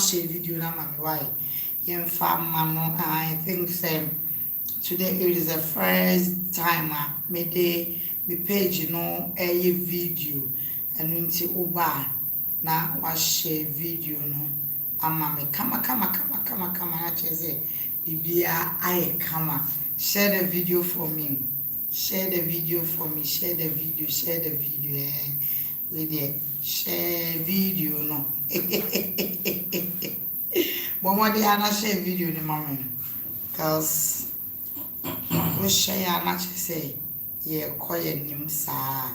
Video na mami why yen mano. I think today it is the first time me de me page no a video and nti uba na wa share video no ama me kama na cheze bibia aye kama. Share the video for me, share the video with the share video no but what they are not share video ni mama cause we share na say ye koye nim sa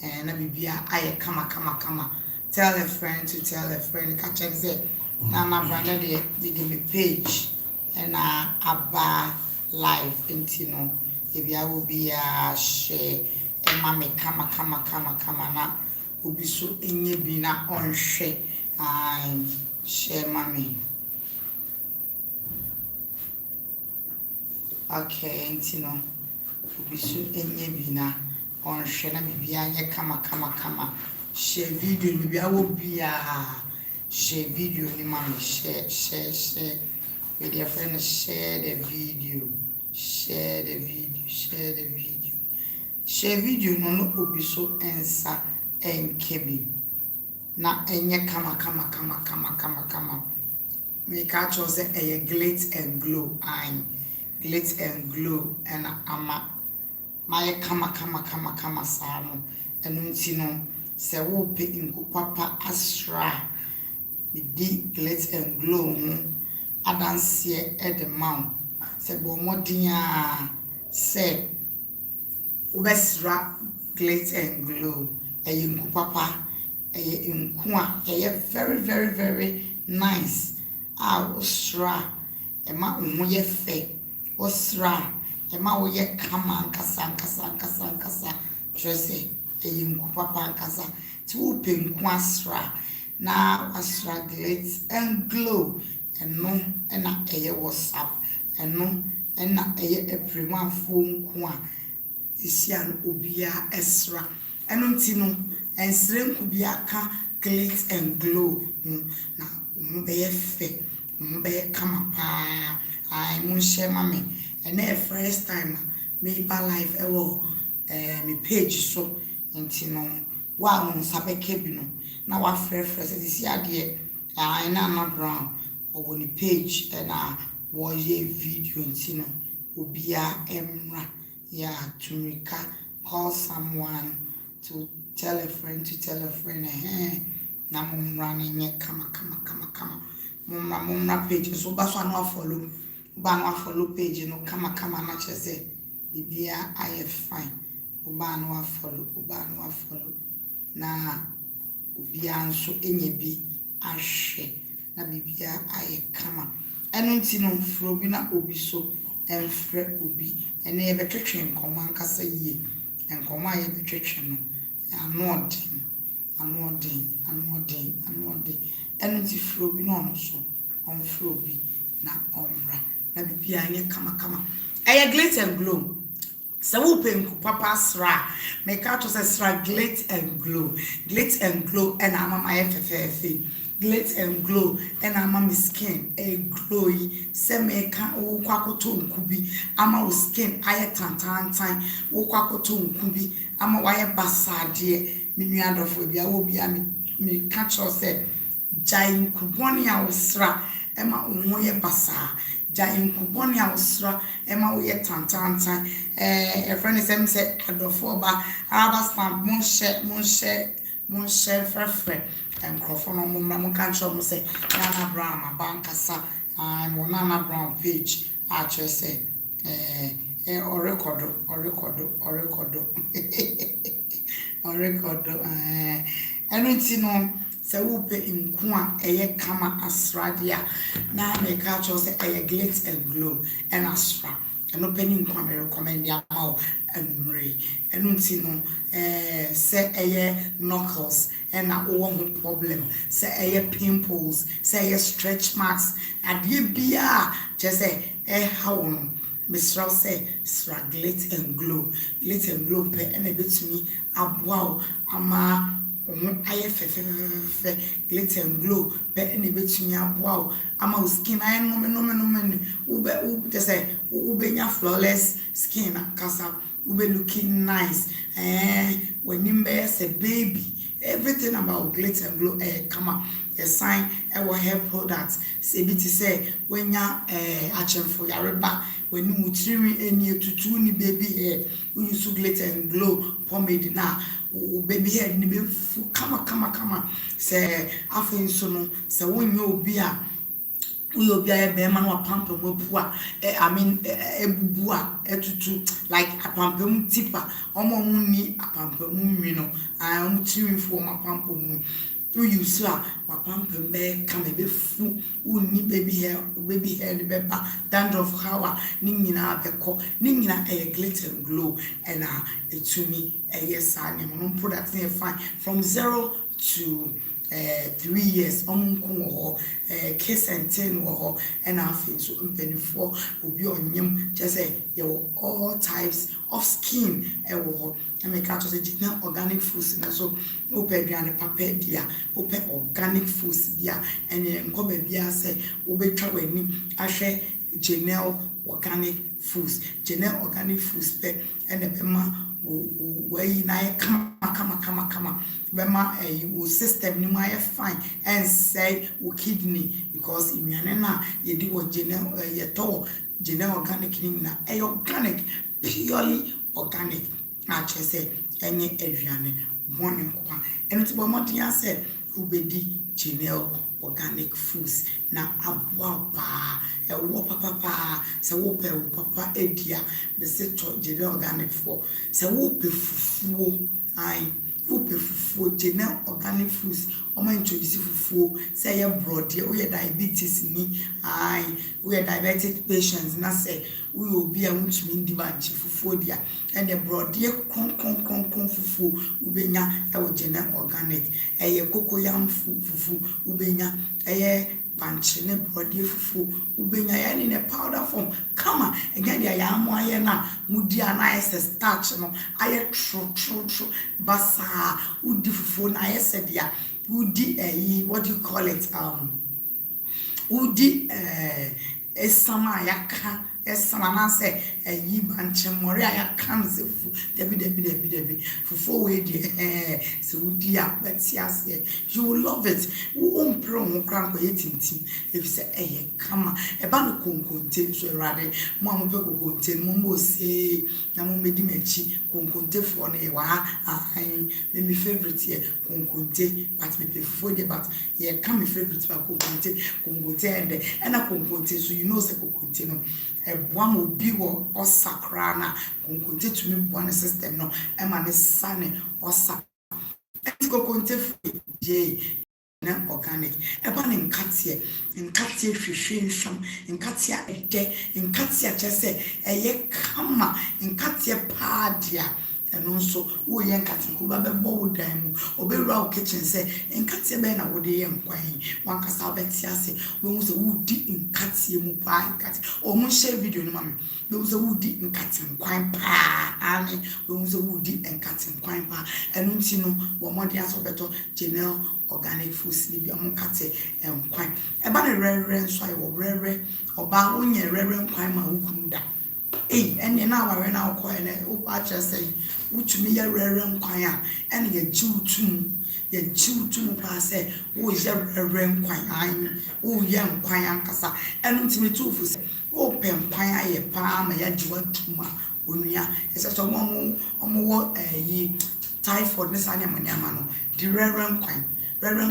na bibia aye kama tell a friend to tell a friend catch and say na my brother the me page and aba live intino bibia will be a share and mama kama na ubiso enye bi na onhwe share mami. Okay, intino ubiso enye bi na onhwe na bibia nye kama share video ni bia wo bia share video ni mami share with your friend. Share the video no ubiso ensa enkebi na enye kama me catch us a glitz and glow and ama my kama samo enunti no se wo pe inku papa asra me di glitz and glow adanse e de mount se bo modin a se ubesra glitz and glow inku papa inku a very nice osra ema umu ye fe osra ema wo ye kama nkasa trese inku papa nkasa ti wo pe inku asra na asra glitz and glow eno na eye WhatsApp eno na eye everyone phone ku a Isian Ubia Esra. Enontino and Srim Kubia ka glitz and glow. Now, be fe, be come up. I mun share mammy. And then first time, me by life, me page so, intino, wow, sabe kebino. Now I fresh, this year, I Naana Brown, or when the page, and I was a video, intino, Ubia Emra. Yeah, to call someone to tell a friend now mum running it come mum page so that's one follow page you know come and I just say bibia I have fine uba follow na ubia nso enye bi ahwe na bibia I come eno ntino mfro bi na obi so emfre obi ene ye betwetwe nkoma nkasa yie nkoma ye betwetwe no anoden eno ti fro bi no so omfro bi na omra na bibia anye kama eye glitz and glow se wo penku papa sra make out to say sra glitz and glow and amama ye fefefe glitz and glow and ama my skin a glowy se meka wo kwakoto nkubi ama wo skin aye tantan wo kwakoto nkubi ama waye basade me nuadofo bia wo bia me catch us say giant kuboni a wo sra ema wo ye basa giant kuboni a wo sra ema wo ye tantan a friend is say adofo ba araba stamp mon share frefre and Crawford mum can't show me say Naana Brown, my bankasa, and Naana Brown page. I just say, or record, and it's no, so whoop in Kwa, a kama asradia. Now make out say a glitz and glow and astra. And opening come recommend your mouth and Marie. And no say a knuckles and a one problem, say a pimples, say a stretch marks, and you be just say how Miss Ross say glitz and glow and a bit to me wow ama glitz and glow but any bit to me wow ama skin I no ube just say ube flawless skin kasa ube looking nice when you say baby everything about glitz and glow come up a sign our hair products say bit say when ya action for your back when you mutiri any to ni baby hair you use glitz and glow pomade na baby hair ni be kama say afin so no say when you obi a we obi a be man wa pampa mo bua I mean ebubu a etutu like apampa mu tipa omo mu ni apampa mu nwi no am tiri for ma pampa mu we use wa pampa be come be fu uni baby hair the be dandruff how ni nyina abeko ni nyina glitz and glow and etumi yes and no product fine from 0 to 3 years kiss and 10 and I feel so for will be on him just say you all types of skin and make out of the organic foods and so open grand paper dear open organic foods dear and then come baby say obe travel I share Janelle organic foods and the bema where you come bema you system ni my fine and say kidney because imyanena ye di wo Janelle ye to Janelle organic ni na organic purely organic I just say any aduane morning kwa and it's about what said ubedi Janelle organic foods na abwa pa wo papa se wo pe wo papa edia me se to Janelle organic for se wo pe fufuo ai wo pe fufuo Janelle organic foods o ma introduce fufuo say ye broad ye we diabetes ni ai we diabetic patients na say we obi a wuntumi ndi banchi fufuo dia and the broad ye kon fufuo ubenya e wo Janelle organic ye cocoyam fufu ubenya banche ne brode fufu ubenya ya ni ne powder form kama again ya amo aye na mudi ana ese starch no aye tro basa udi fufu na aye sedia udi what do you call it udi esama yaka esama na se yi banche more ayaka nze fufu debi fufu we de so udi a betiase you will love it wo ompro ho kran ko yetintim if say kama eba no konkonte so erade mo ampe konkonte mo mo se na mo medi machi konkonte fo no ye wa me favorite here konkonte but me fufu de but ye come me favorite ba konkonte and na konkonte so you know say konkonte no one will be or sacrana, conconte to me one system no, and my son or sac. Let's go conte J. Organic, a ban in Katia, in Katia Shisham, in Katia a day, in Katia just say, a ye kama, in Katia padia. And also, we young cats who have a bold dime or be raw kitchen say, and Katia Bena would the young quine. One Casabexia say, we was a woody in Katia Mupai cat, or Monshe video, mammy. There was a woody in Katin quine pa, Annie, we was a woody and Katin quine pa, and Untino, one more dance of better, Janelle, organic food, sleepy, among Katia and quine. About a rare, so I will rare, or bow when you're rare quine, my ukunda. And now I ran out quite a patcher say, which me a rare quire, and a Jew too, pass say, who is a rare quire, oh, young quire cassa, and to me too for say, oh, pen quire a palm, a jewel tuma, unia, it's such a one more ye typhoid, Miss Anyamano, the rare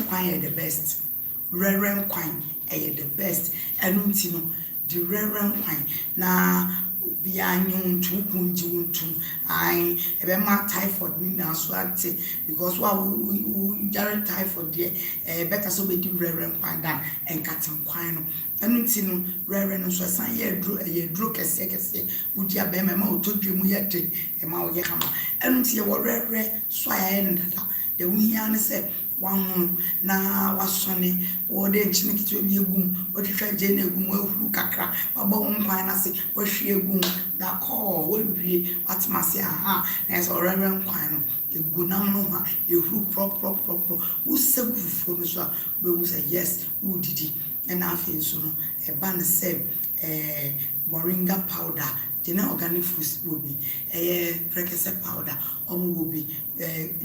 quire the best, rare quine, the best, and Untino, the rare quine, now. Bianyu to I ebema typhoid ni na so ate because we jare typhoid there better so be di rare kwan dan enkaten kwan no enu ti no rare no so san ye dro kese udi abema ma otodwe mu ye de ma wo ye kama enu ti ye wo rare so aye ndada de wu hia ne se one na wasone wo de nchine kitwe bi egum o twa je na egum ahuru kakra wabo nkwan na se wo hwe egum da call wo wie watmase aha na so rare nkwan no egunam no ha ehuru pro wo segu fufo no so be wu say yes wo didi and afi nso no e ba ne se moringa powder Jena organic foods will be prekese powder, will be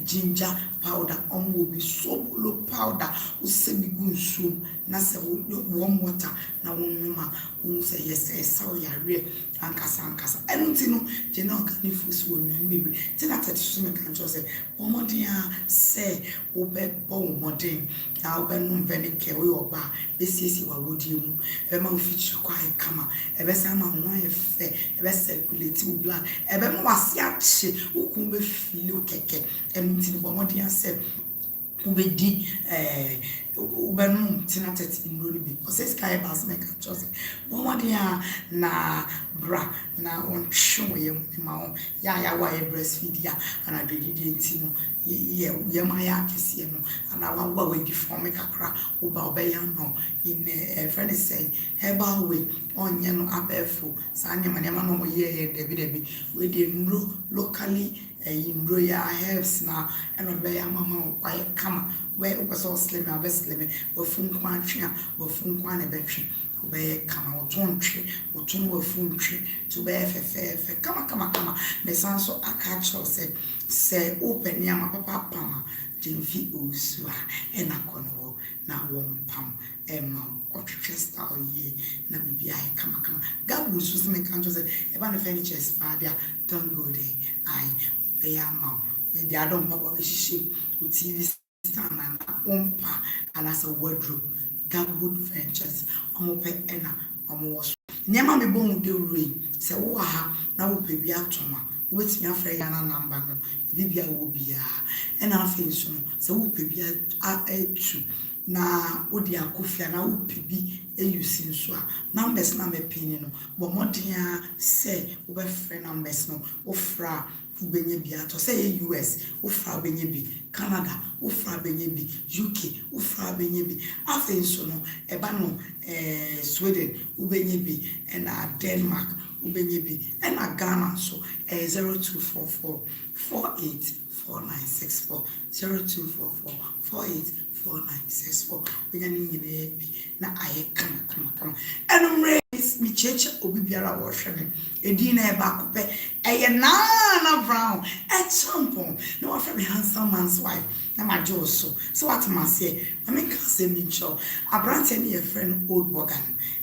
ginger powder, will be sobolo powder, who say be good soon, nasa warm water, na one who say yes, so ya real and kasa. I don't know Jena organic foods will be baby. Tina Tatsumi can just say, one dear say, Obe bon modern, now Ben Venice Kewi or bar, this is what would you, a man feature quite come, a best man wife. Circulating blood. Ebe was yache who could be feel keke and tin bomodi and said ubedi ubenu tinatet in roni bi ose sky bas make just bomodi na bra na on show yem ma ya wa breastfeed ya and I did ntino ye ma ya kese no and I wa we deform kakra oba obeya ma in friend say herbal way onye no abefo sanya manema no mo ye debi we dey locally in royal herbs na and obeya mama kwai kama we opeso slim abeslim we fun kwa twa we fun kwa na betwe obeya kama otun we fun twe to be fefe kama me sanso akacho say open ya ma papa pama jemfi osua e na kono na won pam emma otwesta oye na bibia e kama gabu so me kan to say e ba no furniture spadia don't go there I obeya ma they adon papa we shishi o TV stand and umpa and as a wardrobe Gagwood Ventures omope ena omo was nyama me bon de roi se wo ha na wo pe bia toma wetimi afre ya na number no bibia wo bia ena afi nso no se wo pe bia atu na odi akofia na wo pe bi eyusi nso a numbers na me pin no bo modin a se wo be frɛ numbers no wo fra ubenye bi ato say US ufra benye bi Canada ufra benye bi UK ufra benye bi afen so no eba no Sweden ubenye bi and Denmark ubenye bi and Ghana so 0244 484964 0244 484964 benye nyine bi na aye kama enumre mi cheche obi biara wo hweme edin na eba kope eye Naana Brown champon na wa frame handsome man's wife na ma joso so what ma say I mean can say me cho abrante ne your friend old Boga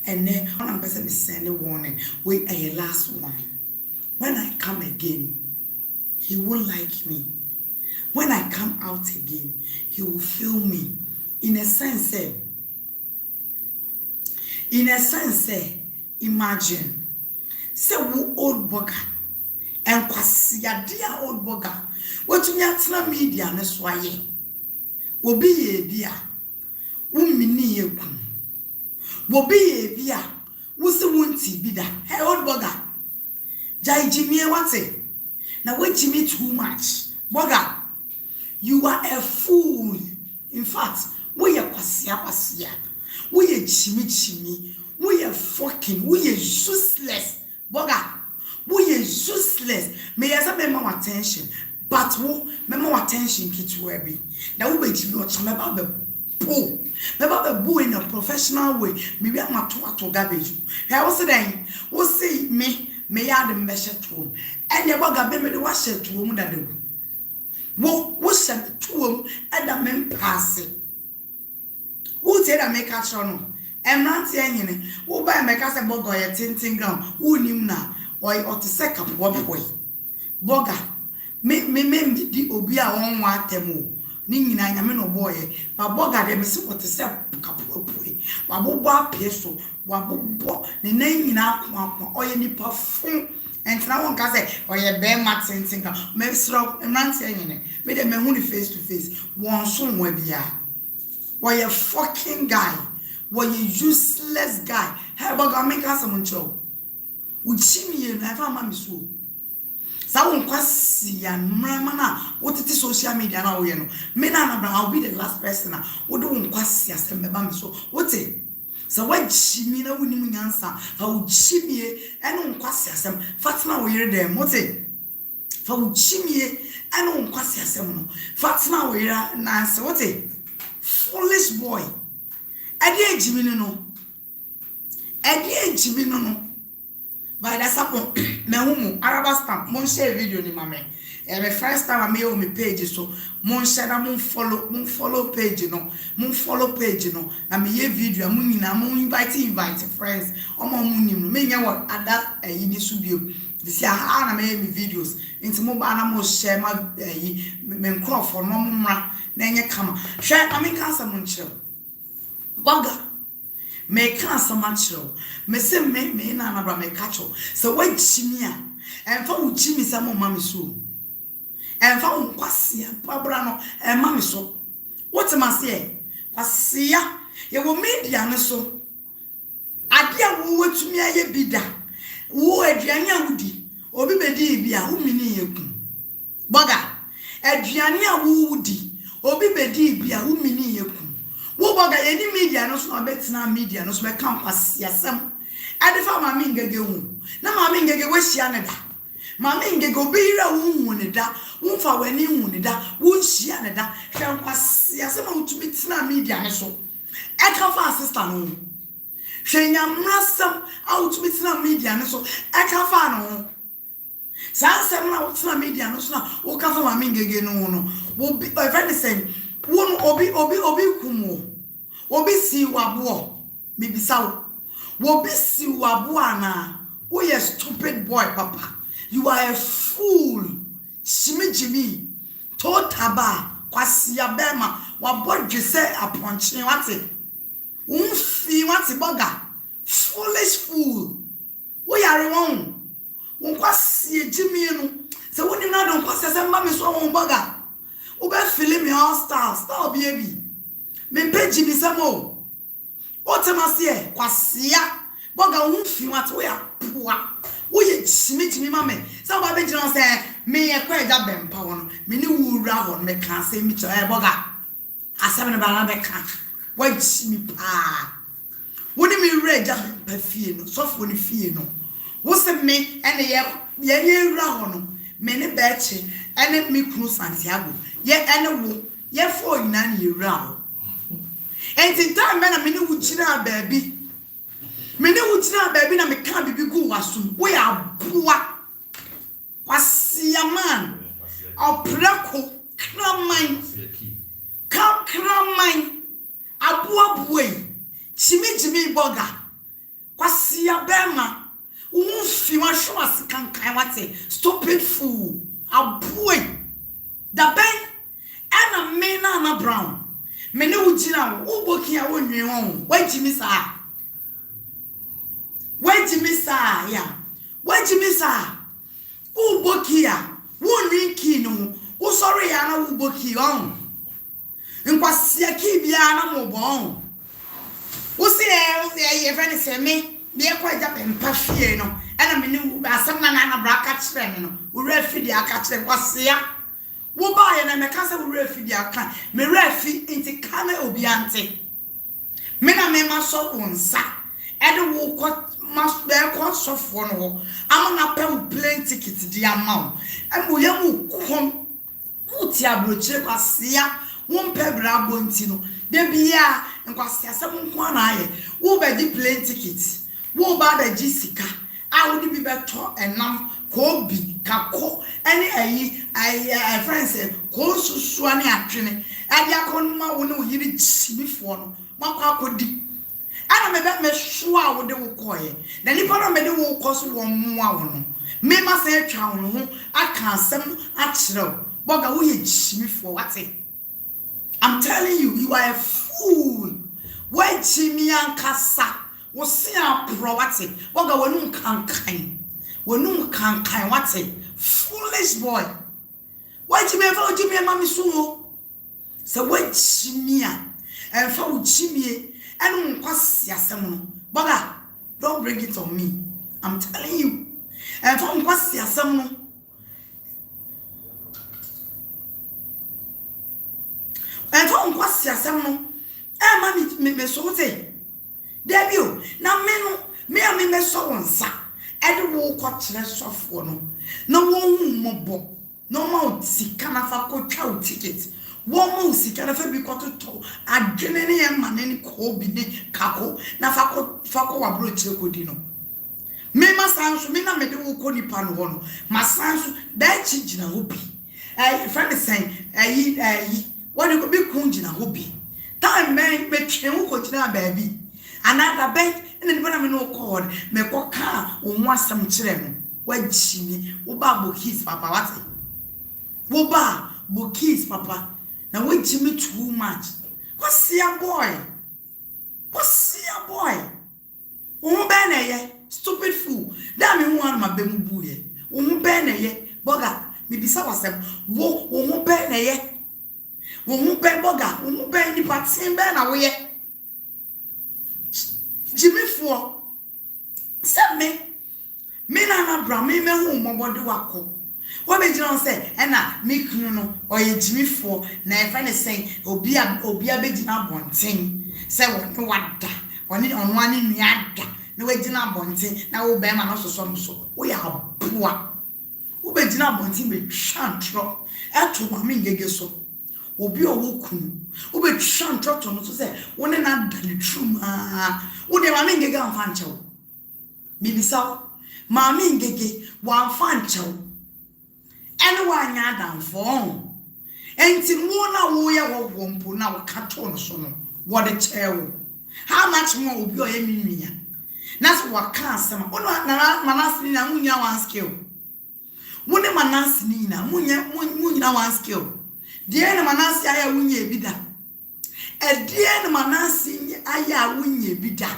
and then one am person me send a warning wait a last warning when I come again he won't like me when I come out again he will feel me in a sense imagine say wo old Boga and kwasia dia old Boga wotumi atena media ne so aye wo bi ye bia wo mini yekum wo bi ye bia wo se wonti bi da hey old Boga jai jimie wate na we jimie too much Boga you are a fool in fact we are kwasia we are chimi we are fucking we are useless Boga we are useless may as a member attention but wo member attention kitwe bi na wo be jimi o chama ba be bo in a professional way maybe am ato garbage he wo say den wo say me ya de mbehye to and ye Boga be me de wa hye to mu dade wo hye to mu eda me pass wo say da make a show no emrante anyene wo ba me ka say Boga ye tintin ground wo nim na oy otise kapo boy Boga me di obi a won wa atemu ni nyina nyame no boy ba Boga de me se otise kapo boy wa bobo apeso wa bobo ne nan nyina akwa oy nipa fun entra won ka say oy be ma tintin ground me sro emrante anyene me de me hu ni face to face won so wa bia oy fucking guy what you useless guy hey Boga make us some show uchimi na fa ma miso sa won kwasi ya mrama na wotiti social media na wo ye no me na na I'll be the last person na wo do won kwasi asem be ba miso wote sa wa chimi na woni munyansa fa uchimi ene won kwasi asem fatima wo yire dem wote fa uchimi ene won kwasi asem no fatima wo yire na se wote foolish boy ade ejimi no by the support me humu araba stamp mon share video ni mame my first time I made on my page so mon share na mon follow page no na me ye video mon nyina mon invite friends o mo nim no me nya what ada yini so bio this year na me videos into mo ba na mo share ma me crop for no mra na enye kama share na me kan sa mon chiro Boga me kan sama chiro me se me na bra me kacho so wa chimi a enfa wo chimi sa mo mami so enfa wo kwase pabra no e mami so what ma se kwasia ye wo media no so ade a wo watumi aye bida wo aduane a wudi obi bedi bia wo mini yeku Boga aduane a wo wudi obi bedi bia wo mini yeku wo Boga any media no so betina media no so be kan kwase asem adefa mami ngege hu na mami ngege we hia ne da mami ngege obira hu ne da wonfa wani hu ne da won hia ne da hwe kwase asem a utumi tina media ne so e kan fa assistant no hwe nyamrasem a utumi tina media ne so e kan fa no sansem na utina media no so na wo kan fa mami ngege no wo be very same won obi kumu obi si wabo bibisa wo bi si wabo ana wo ye stupid boy papa you are a fool Jimmy totaba kwasia bema wabo dwese aponche wate unfi wate Boga foolish fool wo yare won kwasia Jimmy no se woni na don kwasia se mba me so won Boga ube film your star baby me page bi samo otemase kwasia Boga unfi wate we apoa wo ye chimi mame se ba be jina se me a quite a bem power, me new round, me can't say me to a boga. I seven about a cat. Wait, me pa. Wouldn't me red up perfume, soft when you feel no. What's the me and the year round, many betchy, and let me cruise Santiago. Yet, and a wood, yet 49 year round. And in time, man, I mean, would you know, baby? Me ne wutina baby na me kan bibi gu wasum we aboa wasi a man oprako kraman aboa boy chimi boga wasi a bema unfi wa hwo asikankan wate stupid fool aboa da ben ana me na brown me ne wutina wo boki a wonwen won wa chimi sa Wait, Miss ya. Wait, Miss Who bokia? Who rinky no? Who sorry, Anna who boki on? And was Siaki Biana Mobon? Who say, your friend say me, be quite up in Pafiano, and I mean, some Nana brackets feminine, who refugee a catch them was here. Who buy and a casa who refugee a can, me refi into Cane Obiante. Mena mema so one sack. And the walk must be a cost of one war. I'm on a plane ticket to the amount. And we come Mutia Broche was here, one pebra bontino. There be ya and was some one eye. Who by the plane tickets? Who by the Jessica? I would be better and now Kobe, Kako, any I friend said, Kosu Swani actually. And Yakonma will hear it before. Maka could. And I may sure what they will call it. Then if I made the cost one more. Me must say, Chow, I can't some actual. Boga, we me for what's it? I'm telling you, you are a fool. Why Jimmy and Cassa was see our property? Boga, when you can't kind, what's it? Foolish boy. Why Jimmy and Mammy Sumo? So wait, Jimmy and for Jimmy. And Boga, don't bring it on me. I'm telling you. And from Quasia Samu. And from Quasia Samu. And mammy me so say. Debut. Now me and me so on sa. And walk up to the soft one. No one more. No more see can I chow tickets. One music and a fabric to a general man any cobi kako na fako abroach codino. Me masansu me na mede wo koni pan wono. Masansu da chijina hobi. Friend is saying what you could be kunjina hobi. Time man me twen wo kojina baby. Another bank and then when I no call me ko ka o nwasam kire no. Wa jimi wo ba bokis papa what? Wo ba bokis papa. Now wait to me too much. What's your boy? What's your boy? Umbene ye, stupid fool. Damn one my bembu ye. Umbene ye, boga. Maybe someone said, wo, umbene ye. Umbe boga, umbe ni patin ben away. Jimmy for. Send me na bra me home mo body wako. What made you say? And me no or ye Jimmy for na if I say obia be na bonten. Say no wada. Oni on one in yada. No we dina bonten. Na wo be ma no so. We are poor. Wo be dina bonten be chantro. E to ma me ngege so. Obi owo kunu. Wo be chantro to no so say woni na dani trum wo de ma me ngege amfa nchew. Bibisa ma me ngege wa amfa nchew. Anyone yada phone. And in one hour, wompo now carton sono. What a chair. How much more will be your enemy? That's what can't some. Oh, Manasina Munya one skill. One Manasina Munya one skill. Dear Manasi, I win ye bida. A dear Manasi, I win ye bida.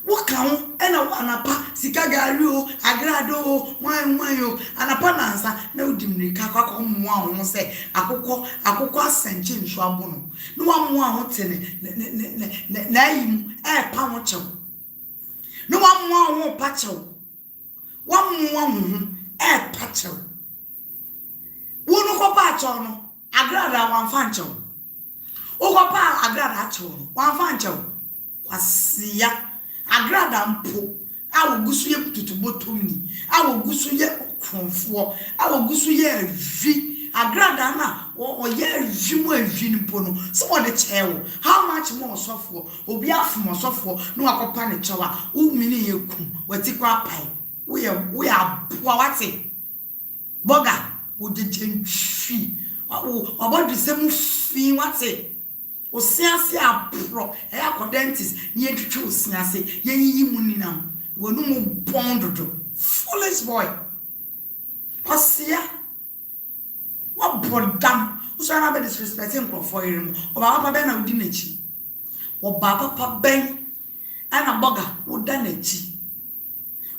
What count and a wanapa, Sicagario, Agrado, wine, and a pananza, no dimly caco one say, Akoko Sanchin Shabono. No one wanted name a pamacho. No one more patcho. One more a patcho. acho no agrada wan fancho okopa agrada acho no wan fancho kwasia agrada mpo awogusu ye tutubotom ni awogusu ye konfo awogusu ye vi agrada na oye vi mo avi mpo no so what the chewo how much more sofo obi afom sofo no akopa ne chewa wo mini ye ku wati kwa pai we aboa wate boga wo de gentry about the same fi wate o siase apro e accordants ni etwetwe o siase yeyi mu ninam wonu mu bondodo foolish boy kwasia wa bodam so na be disrespecting crofo yirim o ba papa ben na udi nachi o ba papa ben ana boga wo da nachi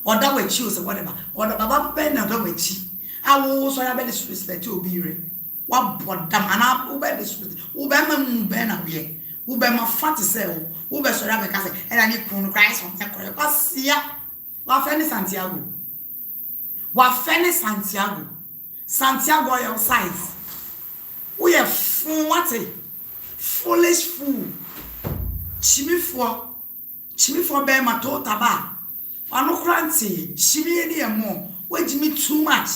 o da wachi o se whatever o da baba ben na da wachi awo so na be disrespect obi re wa bodam ana wo be disrespect wo be ma mu be na we wo be ma fat se wo be so na be ka se e na ni kunu Christ on ekore kwasia wa feni Santiago your size we are fool what a foolish fool chimifo be ma to taba anu kranti chimi eni emo we jimi too much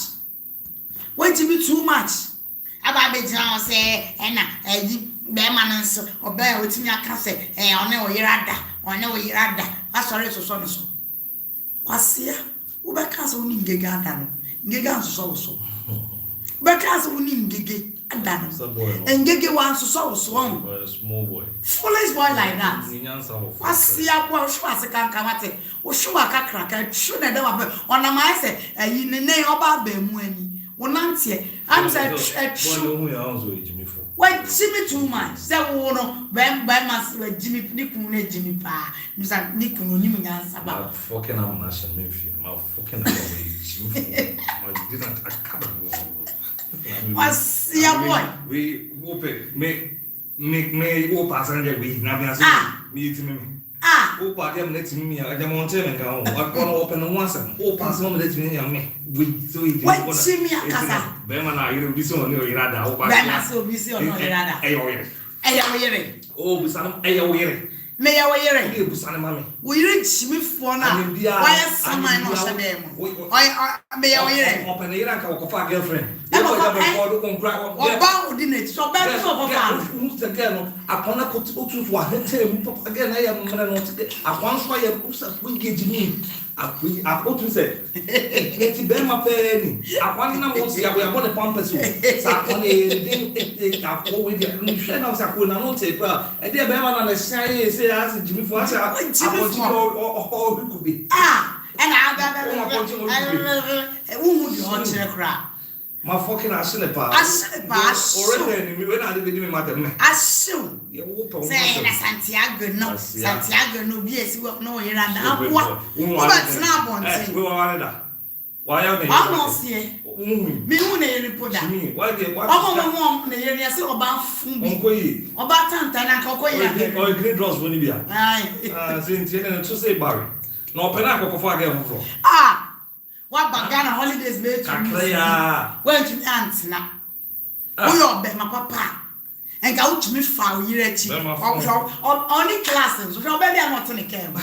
aba be jan say ena be ma nanso obe otimi aka say one oyirada asori so kwasia wo be ka so ni ngege adano ngege anso so be ka so ni ngege adano ngege wan so small boy foolish boy like that kwasia boy shu asika nkamate wo shu akakra ka shu na da wa ona ma say yi ne oba ba mu ani wonantie am say who you also Jimmy for why Jimmy too much say wo no ben mas we Jimmy ni kunu na Jimmy pa ni say ni kunu ni nyansa ba fucking am na sha me feel my fucking am Jimmy my didn't academy was ya boy we open me wo pass and we na be say me timi o pa dem let me ya dem on tell me ka o akọ open no once o pass no let me ya me we so we what Jimmy akasa be man na you be so no irada o pa be na so be so no irada eyo yere o bi san eyo yere me ya wo yere e bu san mami wo yere Jimmy for na why someone no se dem me ya wo yere open na yere ka o fa girlfriend e ko ja be for do kon cry o ba o di net so be so for fa who's the girl akona ko tu for hete mu papa girl na ya mo na no te akwan so ya usa ku geji ni akotu se eti be ma pe ni akwan na mo si ya bo de pampers o sa akwan e akwo we de ni hwe na sa ko na no te pa e de be ma na na sia ye se as Jimmy for as akoti o ku bi and I who would you want to cry? My fucking aslepa. Already, me when I did me matter. Assume. Say Santiago no. Santiago no be as well no here and what? What's not one thing? We want that. Why are they? I'm not see. Me who ne report that. Why they what? Mom ne area say oba fun bi. Oba tanta na kokoye. O green dross woni bia. Ai. Since you to say Barry. No pena kokofo again for. What Bagana holidays made to me? Went to aunt na. We all be my papa. And go to me for year chi. Only classes. So baby I'm not on the cam.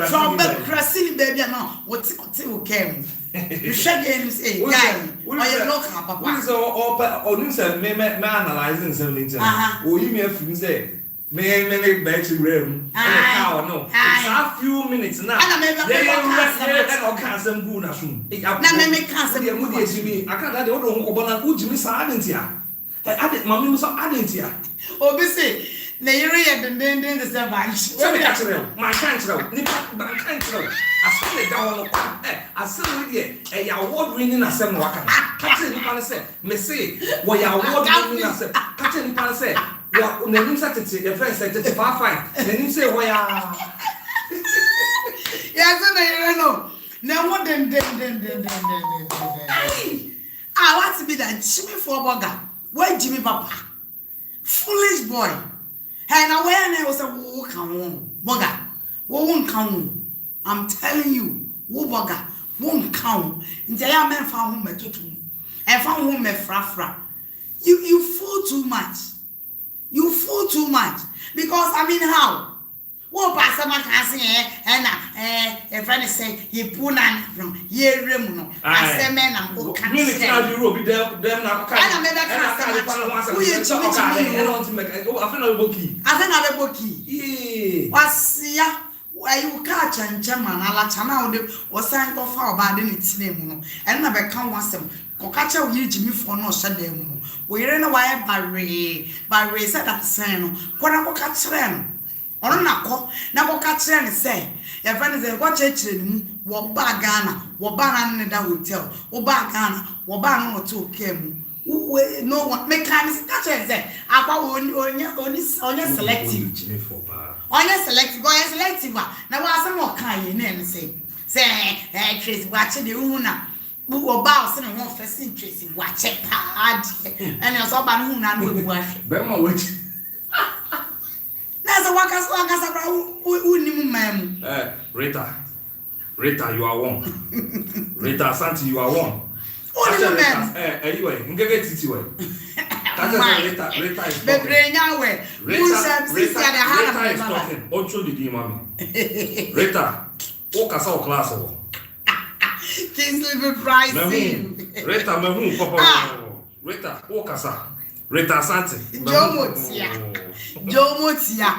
So baby crashing baby no. What will came. You shake him say guy. Why you look at papa? We so or you say me analyzing something. Oh you me a friend say me back to room. No. It's a few minutes now. I can't some good na soon. Na me can't some good. I can't that don't go bona ku Jimmy sa adentia. I did mommy so adentia. Obi say na yere ye den the servant. So me catch them. My can't tell. Ni but I can't tell. I saw it down on I saw it here. A award winning asem waka. Catch it ni say me say we award winning asem. Catch it ni say well, when you say your friend said it's 5-5. Then you say, "Why?" Yes, no. Now what then? I want to be that Jimmy for Boga. Where Jimmy Papa? Foolish boy. And now when I was a walk on Boga, won't count. I'm telling you, Boga won't count. In the young man found home at 2. And found home at Frafra. you fool too much. You fool too much. Because I mean how? What person can say a friend say you put on ye remuno. I say men and who can say you be there them now. I never why you catch and German, a la chana was signed off about in its name, and never come once them. Cocacha will Jimmy for no shadem. We ran away by Ray said that son. Quanaco catch them. Or not, now catch them say, your friend is a watch it, walk back Ghana, walk back in the hotel, or back Ghana, or back or two came. No one make kind of catch and say, I only selective. On your selective, go selective. Now, what's some more kind and say, Tracy, watch the Una, who were bows and one first Tracy, watch it hard, and you're so bad who not will watch. Bema, which there's a workers who knew ma'am. Rita, you are one. Rita Santi, you are one. Anyway, get it away. Rita is talking. Ocho the demon. Rita, walk us out class. Kingsley be pricing. Rita, Papa. Rita, walk us out. Rita Santi. Joe Motia.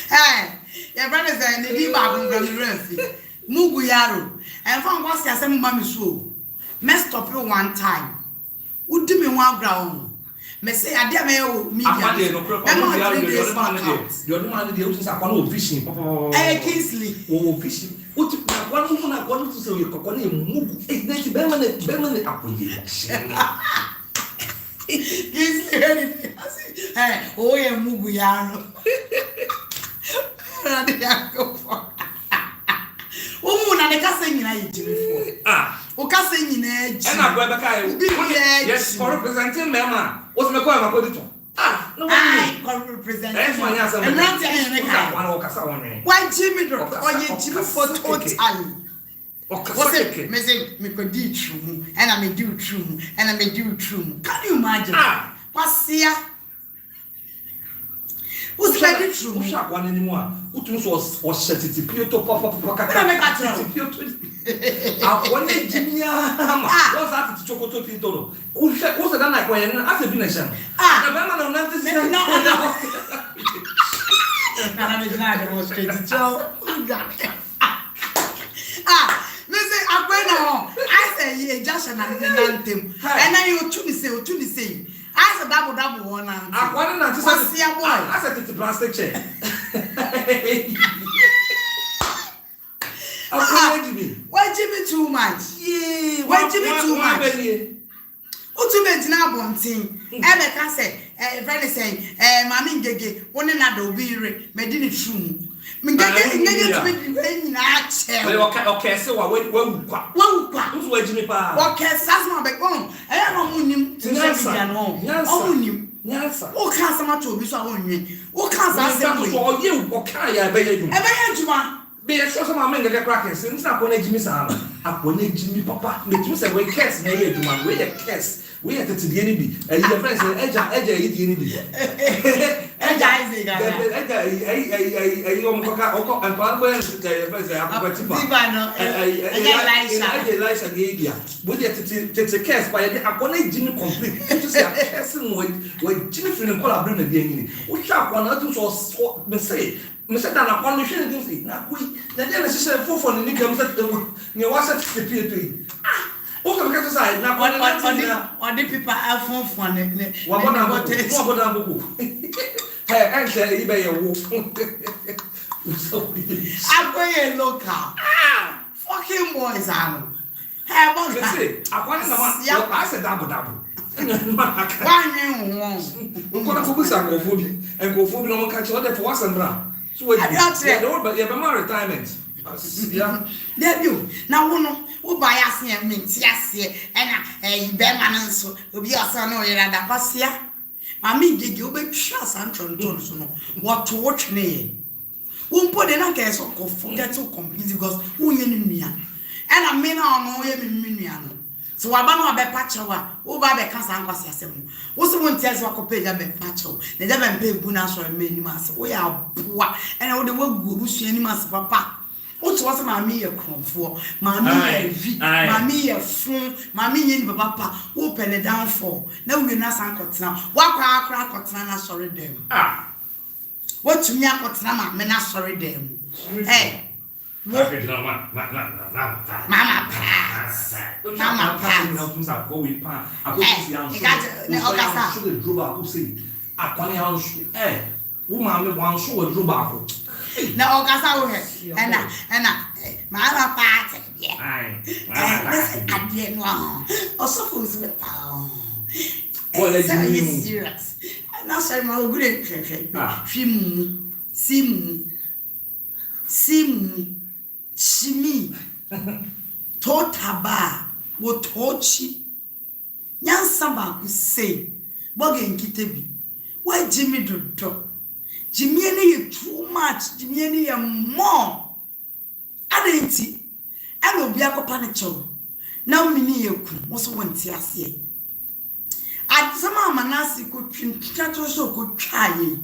Hey, your brother said, the Diba from Muguyaro. And from what's your same mammy so. Messed up you one time. Would do me one ground. Me say I dare me me. I'm not fishing. Hey Kingsley. Oh fishing. What one to say you can move. It's not Berman Hey, oh yeah, Muguyaro. Woman, I can't say you before. O ka say nyina ji. E na gwa be kai. Yes, for representing Mema. What's me call Makodito? No one. I represent. That's my answer. And not any kind. One o kasa one. Why Jimmy drop? Oh, you Jimmy for total. What's it? Me say me could do true and I may do true and I may do true. Can you imagine? What's here? Who's very true? Who's that one anymore? Who was set Pioto Papa Papa? I wanted Jimmy. What's that to Chocoto Pito? Who's that like when I have been a sham? Remember, no, I'm not straight to Joe. Listen, I say, yeah, just an anthem. And then you to the same. I said double one. I want to see a boy. I said it's a plastic chair. Why Jimmy too much? Yeah, why Jimmy too much? Who to make now one thing? Ever can say, friend saying, Mammy Gege, one another will be made true. Okay, so what Jimmy Pa? What can Sasma back home? I don't know him to what can't some to be so on you? What can't I say for you? What can I beg you? Be a sort of man get cracking since I want Jimmy Sam. I want Jimmy Papa. The two say we curse, maybe to man, we a curse. We are to the enemy. And your friends say, Edge, eat the enemy. It's a curse by a Jimmy complete. Just a cursing when Jimmy Finn collaborate the enemy. Which are one or two so say. Mr. Dana, one machine things. Now, we the necessary for the nickel that you was at the P3. What can I say? Now, on the people have fun. What hey, actually, eBay a wolf. I'm going local. Fucking boys, I'm. Hey, I want to I said double. Why you want? We're going to focus on GoFobi and GoFobi no one catch other for us and brown. So wait, but you have a retirement. Yeah. There you now who buy us here means yes, and a bear so will be a son or a passia. Mammy, did you be sure Santon Johnson what to watch me? Won't put in a case of forget to complete because who in me and I may not know him in Miniano. so wabano be pachawa wo ba be kasa ankwase asem wo so won tiase wakope ja be pachaw na ja be mpe bu na so me nim ase wo ya boa ena wo de wagu obusu anim ase papa wo to wase maami ye kronfo maami ye vi maami ye fun maami ye ni papa wo pele down for na we na san kotena wakwa akra kotena na sorry dem wo tumi akotena ma me na sorry dem Mama pass. Chimi totaba wo tochi nyansa ku say Boga nkitebi wa Jimmy dodo Jimmy any too much Jimmy any more adenti ana obi akopa ne chew na mini yeku wo so wonti ase atsama manasi ko twintwato so ko twaye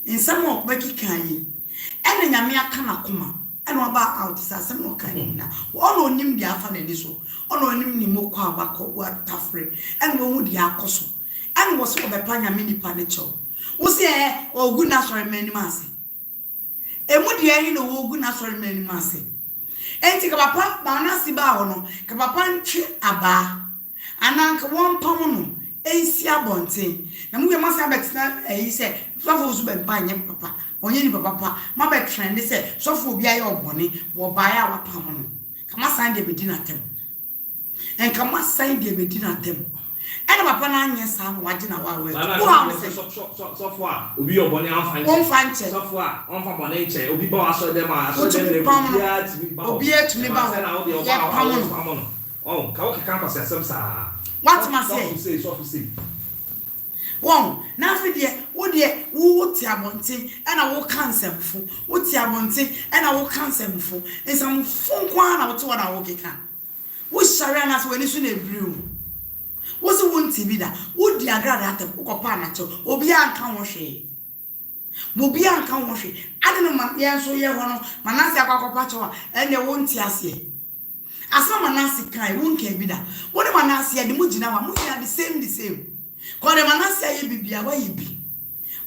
insama okbaki kaye ene nyame aka na koma ene oba out sasem no kan na ono onim dia afa na ni so ono onim ni mokwa abakọ wa tafre ene wo hu dia akoso ene wo so obepa nyame nipa ne chew wo se ogu na sori mani mase emu dia yi no ogu na sori mani mase enti ka papa ba na si ba ho no ka papa ntwe aba ananka won pam no ensi abonten na mu ye masa betina eyi se sofo su be pa nye papa onye ni papa ma be trend se sofo obi aye obone wo ba ya wa pam no kama san de bedina tem en kama san de bedina tem ene papa na anye sa no waje na wa we wo ha se sofo a obi obone anfanche sofo a onfa bone nche obi ba aso dem a aso dem le obi atumi ba ya pam no oh ka o ka pa se asem sa what must say so say won na afide wo de wo ti abonte na wo kansemfo wo ti abonte na wo kansemfo ensamfo kwa na wo to na wo keka wo share na so wani so na ebriu wo so wonti bi da wo di agrada atem ko pa na cho obi anka wo hwe mo bi anka wo hwe ade no ma ye so ye ho no manase akwakopa cho ene wonti ase asa manase kai wonka bi da wo ne manase de mo gina wa mo ya the same Kwa Manasi ye bibia wa yibi.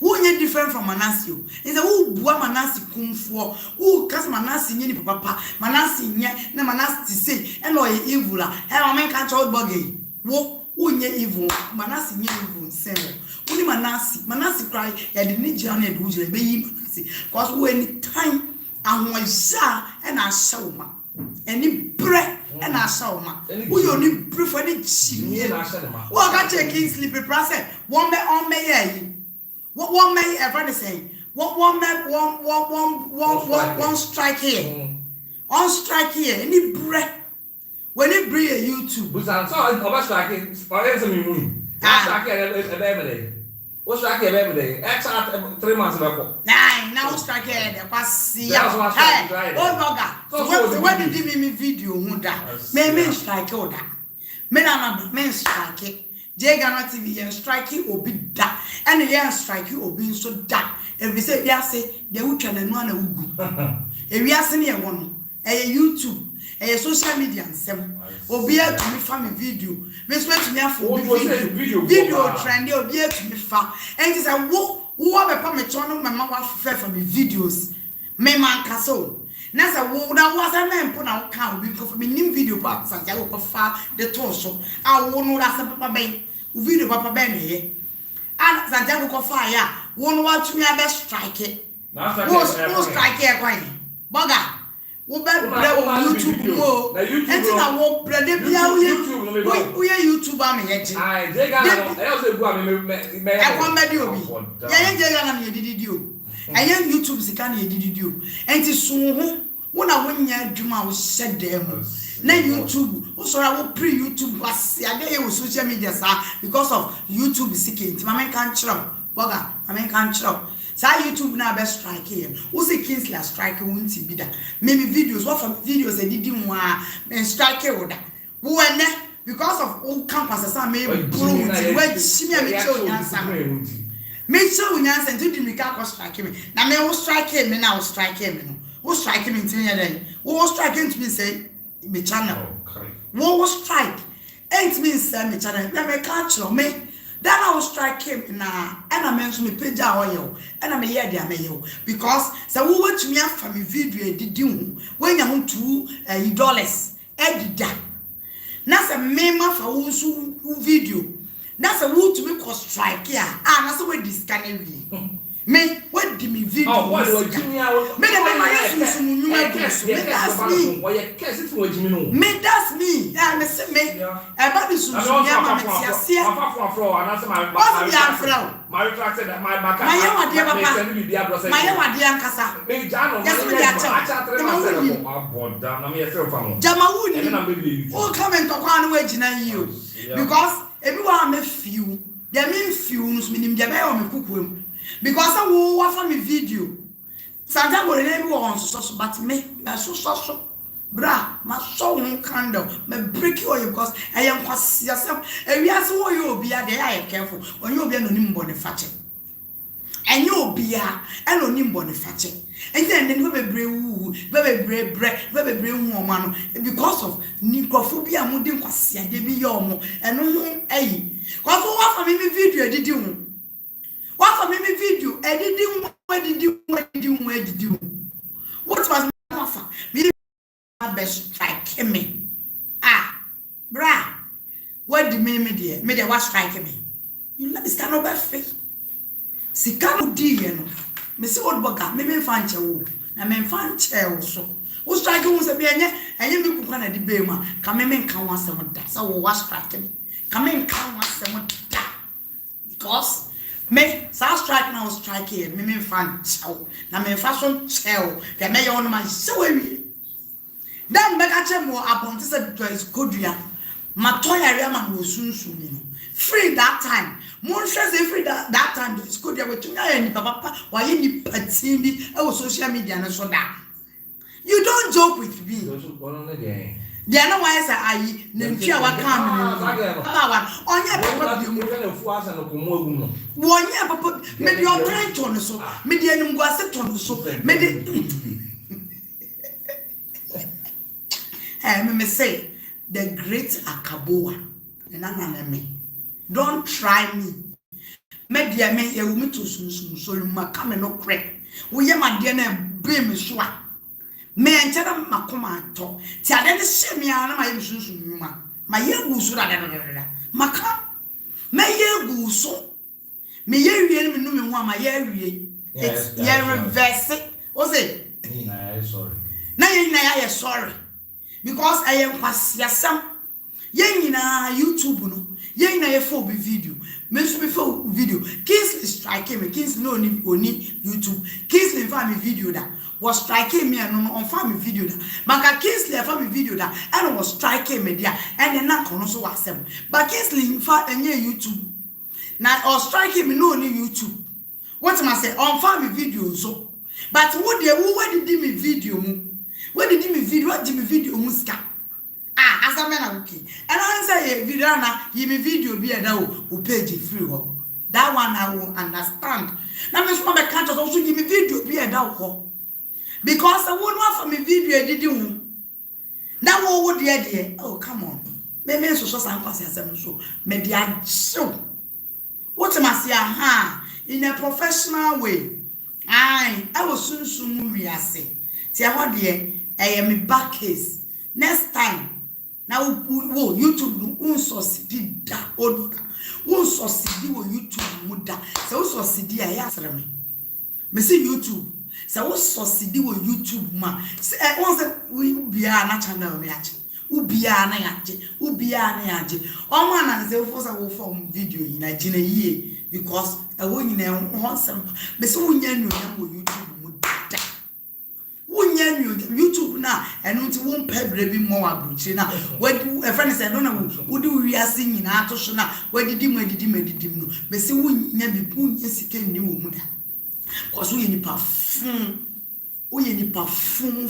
Who nye different from Manasi o. Is who bua Manasi kumfo. Who kas Manasi nye ni papa. Manasi nye na Manasi say and or evil. Hey, man can't hold Boga. Who nye evil. Manasi nye evil same. Who Manasi cry ya the ni journey do je be Manasi. Cause who any time and one sha and a shawma. Any bread and a shawma. Who only prefer the chimney. What got your king sleepy process? One may on may what one may ever say? What one may one strike here? On strike here, any bread when it bring a YouTube. But I'm sorry, striking. What's like every day? Extra 3 months ago. Nine, now strike here. Hey, Boga. So what did you give me video? Me strike order. Me na me strike it. Ghana TV and strike it or be that. And the strike you or being so that. If we say we say the weekend and one ugu. If we are saying one, a YouTube. Social media and some obi to me fa me video me so to me for video trendy obi to me fa and say wo be pa me chono me ma wa fa for me videos me man kaso na say wo na wa say me mpo na wo kan obi for me nim video pa Santiago pa fa the ton so a wo no ra say papa ben video papa ben here and Santiago ko fa ya wo no wa to me be strike it wo strike here kwan Boga wo be YouTube mo enti na wo brede bia wo ye YouTube am ye je ai je ga no e o se bu am me e kon be di obi ye je ga na ye didi o e ye YouTube sika na ye didi o enti so ho wo na wo nya adwuma wo hyedem na YouTube wo so ra wo pre YouTube wase ade ye wo social media sa because of YouTube sika enti ma men kan chiro Boga ma men kan chiro sa YouTube na be strike here. Who say Kingsley strike won't be that. Maybe videos, what from videos I did in one and strike order. Who and because of all campus I may blow where she me show you me show you and do me can strike me. Now me will strike him and I will strike him. Who strike him into me? Who was striking to me say me channel. What was strike? Ain't me say me channel. Let me catch you me. Then I will strike him now, and I mention me page oil, and I'm a year there, because so who want me up from a video did you when you want $2 edit. That's a meme for who video. That's a wood to me cause strike here. That's the way this can be. Me, what did me video? Oh, what was you? Me, that's me. Me, that's me. I'm a me. About this, my because everyone may few. There mean few, meaning there may because I will watch me video. Santiago name was but me, so bra, my soul candle, may break you because I am quite yourself. And we are so you'll be there careful when you'll be an boniface. And you'll be an boniface. And then we very brave woman because of necrophobia, mudding quasia, de be yomo, and no, eh. What for me video did you? What for me video? Editing, where did you? What was my offer? Me best strike me. Ah, bra. What did me dear? Me was strike me. You let stand over face. Si cano dear, Miss Old Boga, maybe find you. I mean, find chair so. Who strike was a beer, and you look at the Bema. Come in, come once some that. So was striking. Come in, come once some that. Because me, so strike now strike here, me fan chow. Now me fashion chow. The mayor on my show. Then make a check more upon this address, Kodia. Matoya Raman was soon. Free that time. More says free that time. It's good with you and papa. Why you patini? Oh, social media and so that. You don't joke with me. They are no why I Nimpia what coming. On your 1 year, papa, maybe you're trying to so, maybe I'm going to so, maybe. I may say, the great Akaboa, and I'm don't try me. Maybe I may hear me to so you might come and no crack. We are my dear name, Brim Swat. May I tell them my command talk? Tell them the same yana my issue, my year goose, Maka. May year goose so. May you really know me one my year. It's year reverse it. Was it? Sorry. Now I am sorry. Because I am Kwasiasam. Yen na YouTube no. Yen na ye video. Mention before video. Kingsley striking me. Kingsley no ni YouTube. Kingsley find me video that was striking me and on find me video that. Maka Kingsley find me video that and was striking me there and then na kono so wasem. But Kingsley find any YouTube. Now or striking me no ni YouTube. What am I say? On find me video so. But who did me video mu? Where did me video? What did me video muska? Ah, as a man okay. And I say video na me video be a who page free ho. That one I will understand. Now me small can't also give me video be a ho. Because I won't want for me video did you. Now what the idea? Oh come on. Me so so me dia show. What am I say? In a professional way. I was soon we are say. Tia what dear I am a back case. Next time. Now YouTube no succeed that ODURO. Won succeed wo YouTube muda. So succeed I ask me. Me see YouTube. So succeed wo YouTube ma. Say once we be na channel me achi. Ubia na yache. Ubia na yache. Omo na say for say form video in na gina yie because e wo nyina ho sem. Me say wo nya no YouTube muda. YouTube na and unti won pebre bi mo abruchi na wadi a friend say no na wodi wiase nyina atoso na wadi didim no be se wonya bi wonya sike ni wo mu da cause wo nipa Oye nipa fun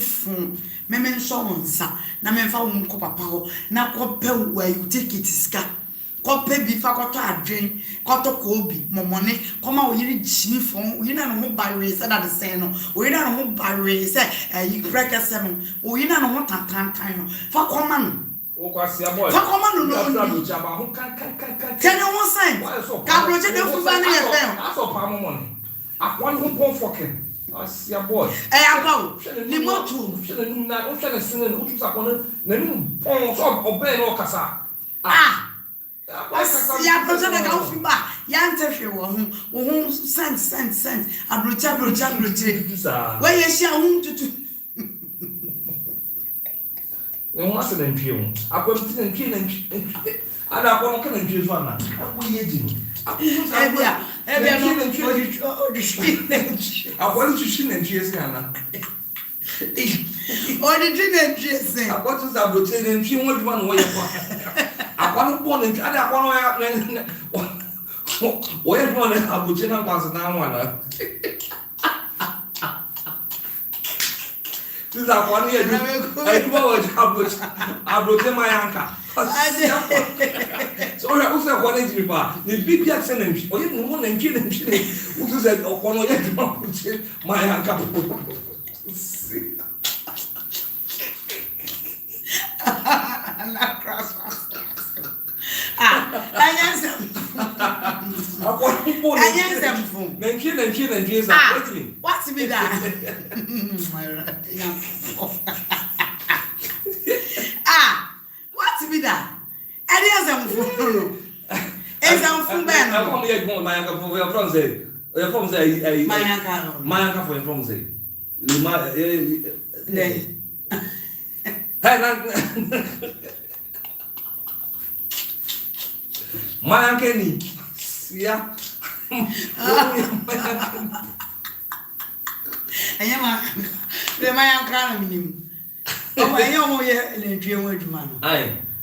meme nso wonsa na memfa wo nko papa ho na kope wa you take it ska kope bi fa koto adwen koto kobi momone koma wo yiri jimi fon yina no ho barre say that the say no wo yina no ho barre say you break a seven wo yina no ho tantan no fa koma no wo kwasi aboy fa koma no no no jaba ho kan tell you one sign ka project dey fu ba na ye fe aso pa mo money akwon ho pon fokin Asia boy. Ago. Ni motu. Na o try to sing and o tu sa kono na ni pon so obey no kasa. Ya project na ka fi ba. Ya ntehwe wo ho sent. Abrocha. Where you share ho tutu. No what's the name? Akwam tin nkie. Ada akwam kan nkie so ana. Akwam ye ji. Ebia no I want to see and cheers, Nana. Or the dinner dressing. I want to have rotated and she won't one way. I want to want and I want to where one have Bujina was now one. This is a 1 year. I know I broke my anchor. So I also wanted to buy the big Jackson and or even one and killing who said, oh, one way my uncle. What's me that? What's me that?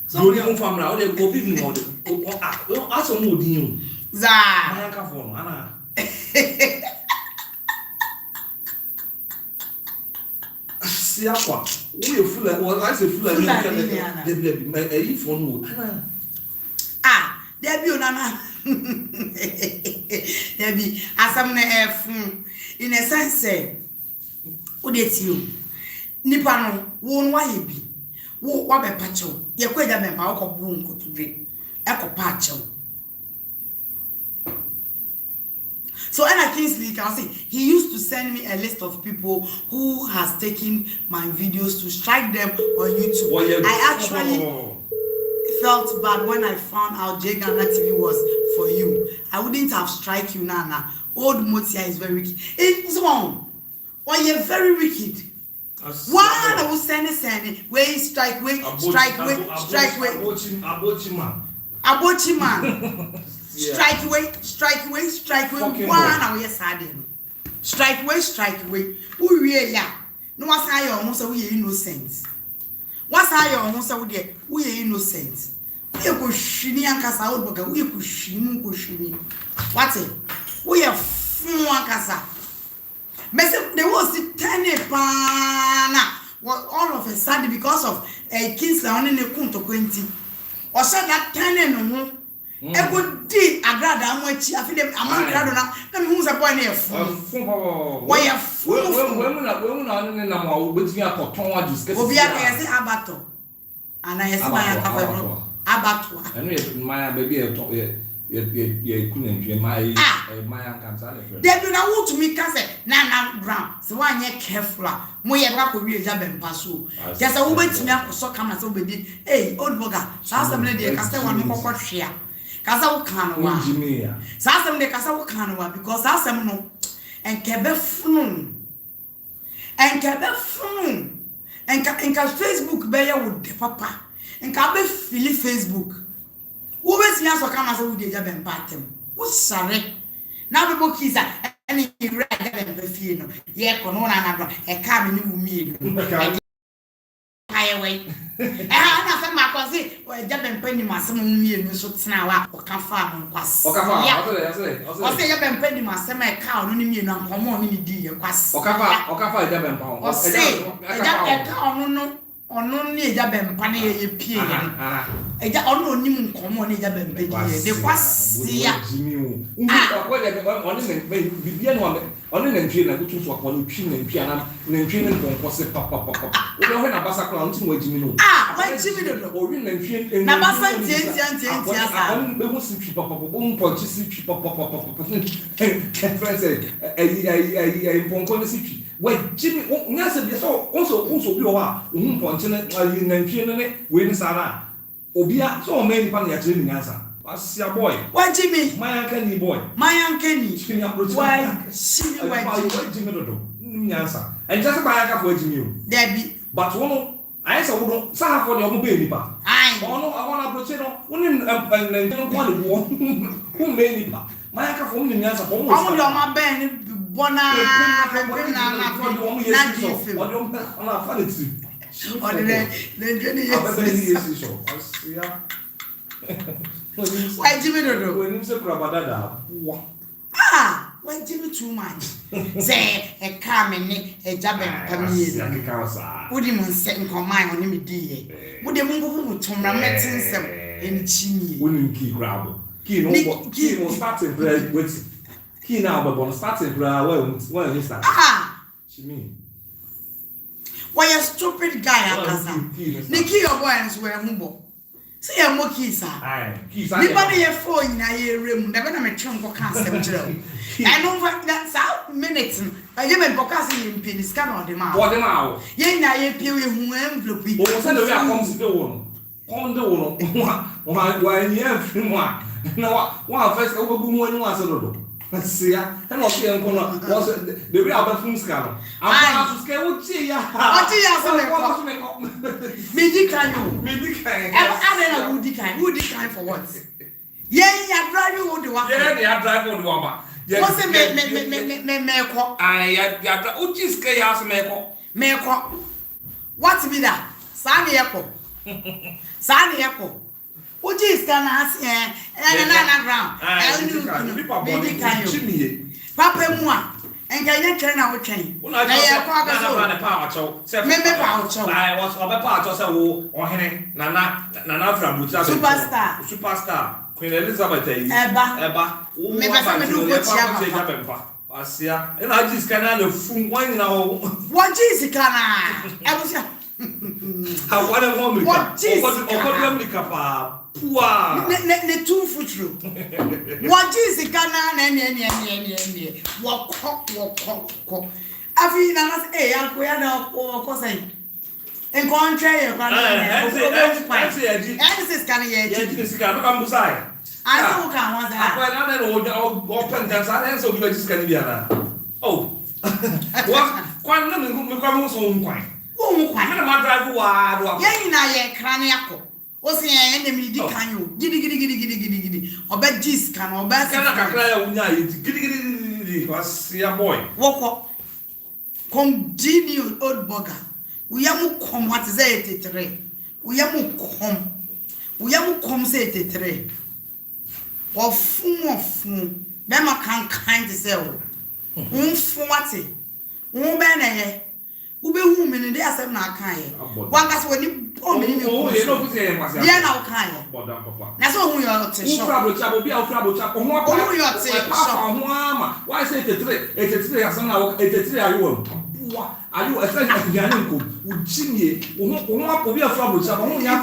So we don't farm now. They go big more. Ask some more deal. Za. My uncle for Anna. See what? We full of what I say full of the phone. There be Nana. There be as in a sense. What it's you? Nippano won't why be. What be patcho? Ye kweda me pa ko bu nko tudwe. Eko patcho. So Anna Kingsley can see he used to send me a list of people who has taken my videos to strike them on YouTube. I actually felt bad when I found out Ghana TV was for you. I wouldn't have strike you, Nana. Old Motia is very wicked. It's wrong. Well, you're very wicked. Why I will send it, way strike way. Strike way. One I will sad. Strike way. Who really ya? No what's I almost a we innocent. What's I almost a we innocent. We go shini and casa out boga, we go shini. What's it? We are fun casa. There was the tiny pana. Well, all of a sudden, because of a Kingsley on in a kunto 20, or said that tiny no. A good deed, a grad, I'm with you. I feel I'm gradona. Then who's a boy near? Why a fool? Women are in a more with me a cotton. Just get abato. And I see my abattoir. And my baby, you couldn't my they do not want to me case Nana ground. So one year careful. Moya Rako real job and passo. Just a woman to me so come as obey. Hey, old Boga, Sasam lady, Casta one more share. Casa Canoa, Jimmy. Sasam de Casa Canoa because Sasam no and Cabefun and Cabefun and Facebook bear with the papa and Cabe Philly Facebook. Who is the answer come as a woody job and pattern? What's sorry? Now the book is any red and the fear. Yet, Conona, a cabin you mean. I away. I am a cosy, or a Japan penny must me and so now or can farm was. I say Japan penny must send my cow, only me and come on in the dear was. Or Japan pound. Or say a cow no. Ono ni eja bempane ye pie eja ono ni mu komo ni eja bempe de kwasia ono ne bibia no ono ne ntwe na kutu so akwa no twi na ntwe na ntwe ne nkonko se papa wo be ho na basa kra nti mo ajimi no wajimi do o wi na ntwe na basa ntie asa on be ho si twi papa bo mpo chi si twi papa friends ai nkonko ne si twi wajimi nyasa bi so onso bi o wa mponche na ntwe ne we ni sara obia so o me ni pa na ya kire ni nyasa Asia boy. What Jimmy? My uncanny boy. My uncanny. Why? She went Jimmy Dodo. Nyasa. And just buy a for Jimmy. Debbie. But one, I saw Saha for your baby. I want to approach and don't want to walk. Who made it? My uncle from Nyasa. Oh, my band. Bona. Why Jimmy Dodo? When you say Crabadada, why Jimmy too much? Say a coming a job and Pammy. Would you set in command on him, dear? Would you move to my medicine in Chini? Wouldn't key grab? Key was starting with Key now, but starting well, is that? Chimney. Why a stupid guy, Nicky, your boys were humble. See a more keys. Nobody a phone in a room, never a chunk of cancer. I know that's out minutes. I give a bocassi in pin is come on the mouth. What am I? Yea, I appear who envelope people. Send a comes to the one. On the one. Why, you have one. No, one first over one was a little. See, and not here was the real bathroom scanner. I'm to scale with tea. Would decline for what? Yeah, I drive you the one. Yeah, I drive on the one. What's the I got Uchis chaos meko. What's be that? Sandy Echo. Sandy Echo. What is can ask and ground? Papa moi, and can you turn out train? I was of a part or Henry Nana from Superstar Queen Elizabeth Eba. Asia, and I just cannot fool one now. What is it? Can I? How what a woman? What is it? Wow, the 2 foot through. What is the cannon? Walk. I feel that I'm going to and contrary, I don't count open dance. So you just can be oh, what? Quite what's the enemy? Can you giddy or bad gis can or bad giddy boy? Walk up. Continue, old Boga. We are come what is it? We are come say it. Or fum, Bema can't kind to sell. What it? Woman, who be woman in the assembly kind. One that's when you oh, yeah, now kind. That's all we are to show. Why say it's 3 as now? It's 3 are you? Are you a friend of Yanko? Would Jimmy, who want to be a trouble chap? Only no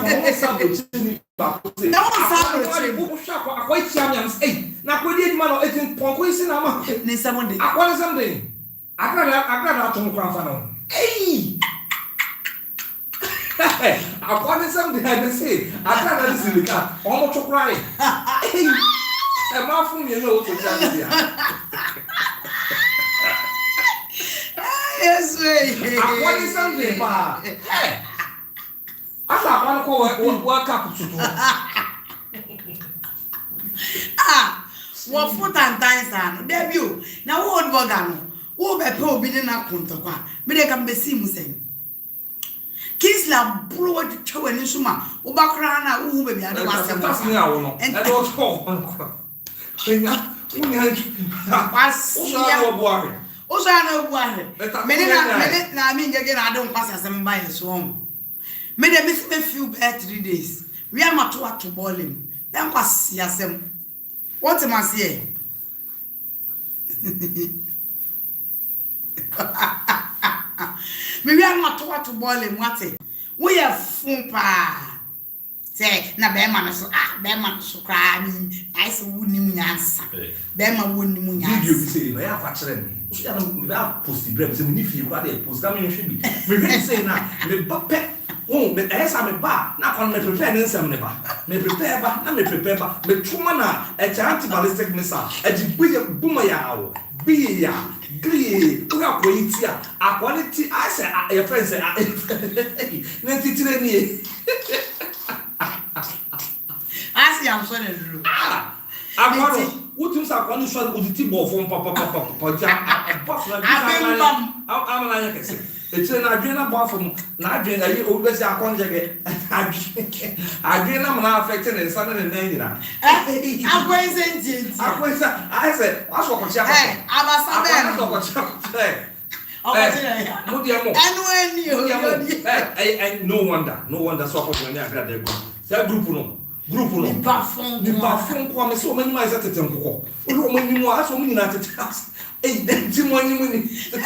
quite champions. Hey, now we did man or 18 points in our somebody. I want something. I got out to crown. Hey! I wanted something I can say. I can't listen to the car. Almost to cry. Hey! I'm not from you know to tell you. Yes, I wanted something, pa. Hey! I thought I want to work up to what foot and times debut. Now, what Bogano? Who be poor bidding up Kuntaqua? May they come be seen saying. Kisla bro to chow and suma. Ubakrana, who baby, I don't want to pass me out. And I don't talk. Osano Buare. Minute, I mean, again, I don't pass as I'm buying swamp. Made a miss me few bad 3 days. We are not to ball him. Then was yasem. What am I saying? We are not to ball him. What it? We are fumpa. Say, na Bema so Bema so cry me. I said, wouldn't even answer. Bema wouldn't even answer. You say, I have actually. I don't post the bread. So, if you got a post, I mean, should be. We say now, the puppet. Oh, me esa me ba na kon me prepare nsem ne ba me prepare ba na me prepare ba me tuma na e chanti ballistic missile e di buye buma ya wo bi ya gri uga ko yitia akwality I say your friend say na titire ni asi am so na duro akwaro utum sa kwani so uditi bo fo papa ja boss na amana nya kese it's an adrena bathroom, not doing a over the conjugate. Adrena affected and sudden and then. I'm going to I said, I saw what and no wonder, so when I got that group. Group no. The bathroom come so many miles at the temple. When you are so many at the task. Hey, then money winning. The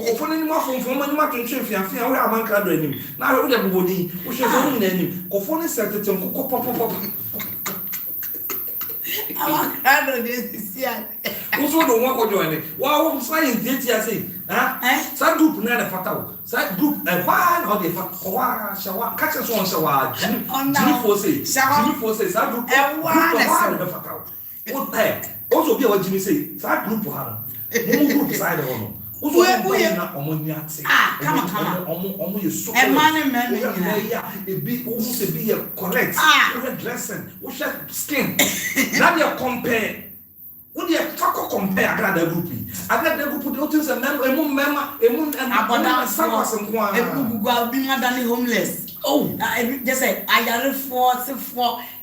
component of phone from money market chief and fear where I'm cradling him. Now everybody, which is only name. Cophone set the temple pop. I'm cradling this year. Also, don't want to join it. Wow, I'm saying, did you say? That group never fatal. That group, a one or the shower, catch us on shower. Jimmy says, that group, a one never fatal. What the also be what Jimmy say, that group group side of honor. Also, come you so a man, it be almost be a correct dressing, what's that skin? Now you compare. What do you compare? I got the group. I got the group put out a member, a moon, homeless. Oh, I just say, I got 4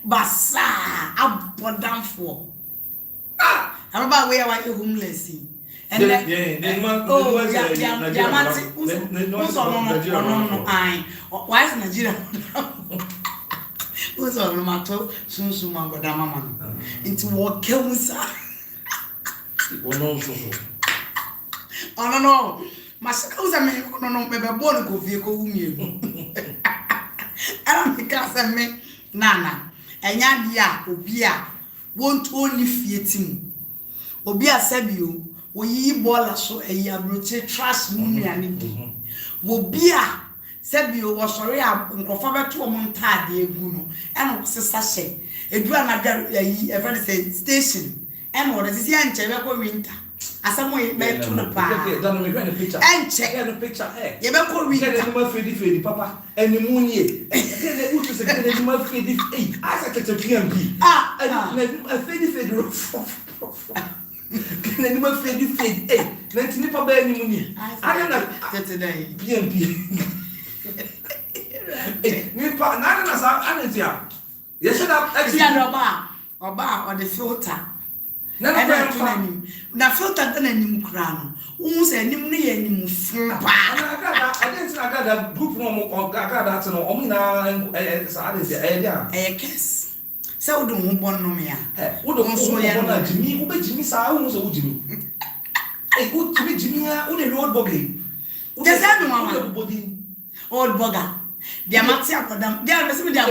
basa, up or down for. How about where are you homeless? And why is Nigeria? Who's on the matter? Soon, Madame, into what kills oh no, my schools are made no maybe born go vehicle me. I don't think I me Naana, and Yadia, Obia, won't only feat him. Obia Sabio, we bola so a yabrote trust me and it. Wobia Sabio was sorry up and conform to a montade, Guno, and sister a drama a very station. And what is the answer? Winter. As some way, made to the bar. And check the picture. You better read it, Papa, and the moon ye. I said to PMP. A faded can anyone fade? Let's nip a bad money. I don't know today. PMP. Yes, or the filter. Na filter than any crown. Who said, Nimney and I didn't got a group or got that no Omina and kiss. So don't want no me. What don't so Jimmy, who bet Jimmy Sa almost a Jimmy. A good to be Jimmy, only road bogey. There's everybody. Old Boga. They are not here for them. They are missing their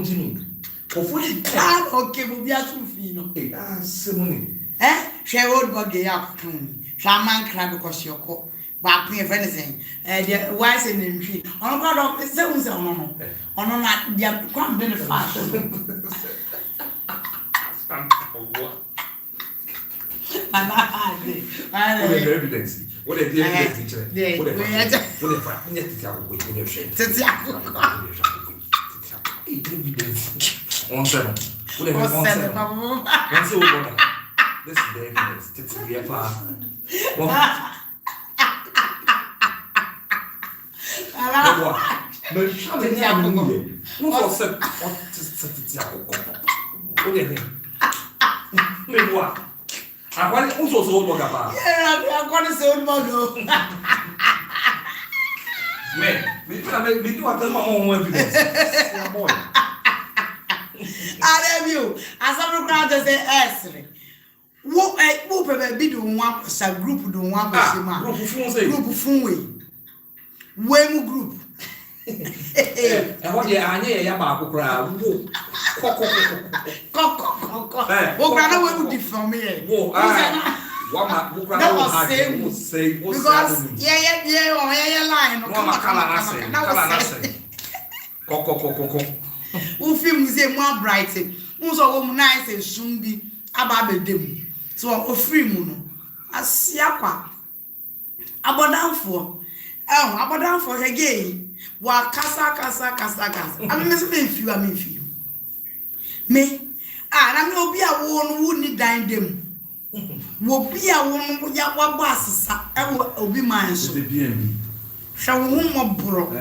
Jimmy. Okay, we'll be as fino. Simone. She old buggy up to me. Shaman crab because you're caught. But me if anything. The wise in the tree. On God of the zones on not the crumb benefit. I have evidence. What a dear teacher. What a on 7. On 7. This is the evidence. It's a But Santiago, no for set Santiago. Okay. Maybe what? I want also so Boga. Yeah, I want to say Boga. Man, we do have my own evidence. Boy. I love you. As I'm going to say, Esri. Who be do one person group do one person group fun we group eh what dey anya ya ba akokra wo koko o gra na we di from here wo wa ma wo gra na say because yeah line no kala na say koko o film museum more bright un so go nice sun bi aba bedem so o free mu no asia kwa abodanfo again wa kasa am me feel me na me obi a wo no wo ni dan dem wo bi a wo no ya wa bo asesa e wo obi man so hwa wo mo bro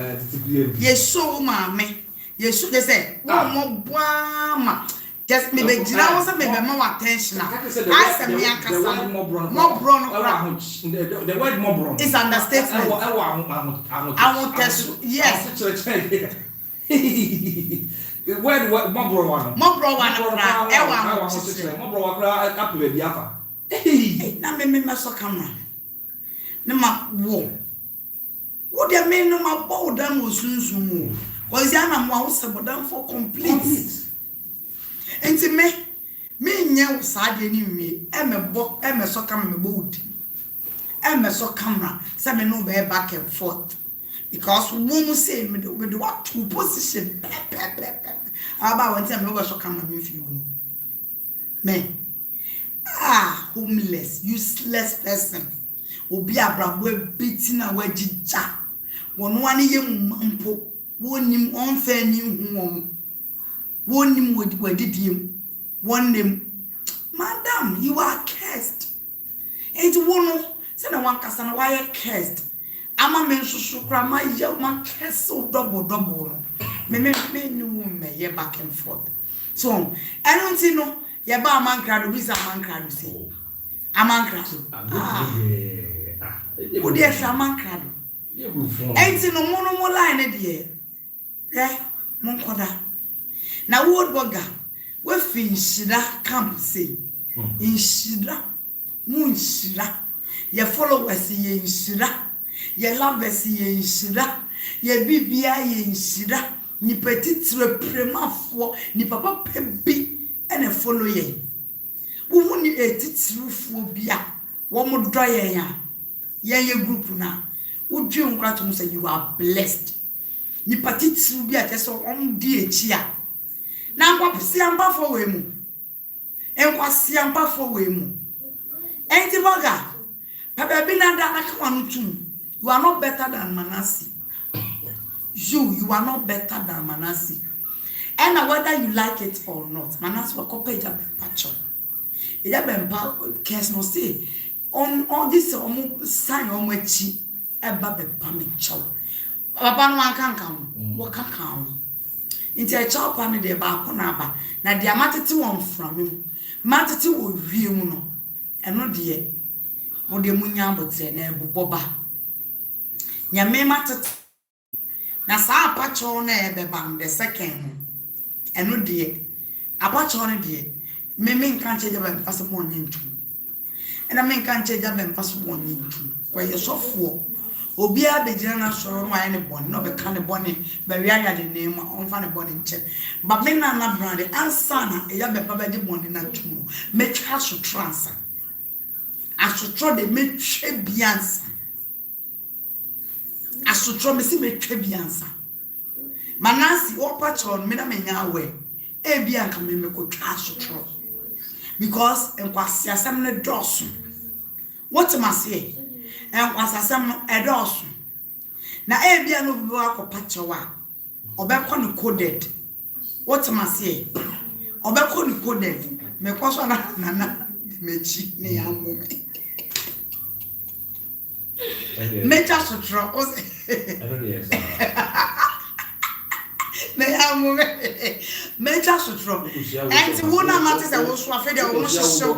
ye so ma me ye so dey say wo mo boama just me be jira wo say me be ma attention I say me akasa mo bro no the word mo bro is understatement I won't test yes the word mo bro one e wa mo bro akra apwe bi afa na me so camera na ma wo de me no ma bo da mo sunsun mo ko zi ana mo a wo se bodan for complete enti me nya sa de ni wi e me so camera me bo udi e me so camera say me no be back and forth because wo mu say me do what to position aba won say me go so camera me fi wo me homeless useless person obi abrabo beating awagija wono ane ye mumpo wonim onfa ni hu wonim wadidiem wonim madam you are cursed and wono say na wan kasa na why cursed ama men susu kra ma ye ma curse double no me ni me ye back and forth so I don't see no ye ba man krado bisa man krado say amankrado wo de hwa amankrado enti no mo line de mo nkoda na wo Boga we finshira camp say inshira mun shira ye followers ye inshira ye lovers ye inshira ye bibia ye inshira ni petit repremafo ni papa pebi ene follow ye wo hu ni etitirufo bia wo mo do ye group na wo dwe nkra to say you are blessed ni patitiru bia teso di echi a na kwapsi ampafo we mu enkwasi ampafo we mu enti Boga papa bi na da aka no tum you are not better than Manasi you are not better than Manasi and whether you like it or not Manasi will copy ja pacho eja bempa case no say on this sign on echi eba be pamicho papa no ankanka wo kaka nti e chaw pa me de ba ko na ba na de amatete won from him matete wo wie mu no eno de wo de munya abotre na ebuboba nyame matete na sa apacho na ebe bam the second eno de apacho ne de me nkan cheje ba paso mo nyintu ena me nkan cheje ba paso mo nyintu kwa yesofo obi abegina na soro no aye ne bon no be kan ne bon be wi aya de name on fa ne bon nche ba me na brand answer na e ya be pa be de bon na tumu me twa so transfer asotro de me twa biansa asotro me si me twa biansa Manasi opachon me na menya we e bia nka me ko twa asotro because enkwasi asem ne dosu what am I say enkwasasem no edosu na e bia no bi akọpa chewa obekọ no coded what am I say obekọ no coded me kwaso na mechi ne ya mume mecha sotro don't know. Me amu me just strong. And the one matters I was so afraid I was so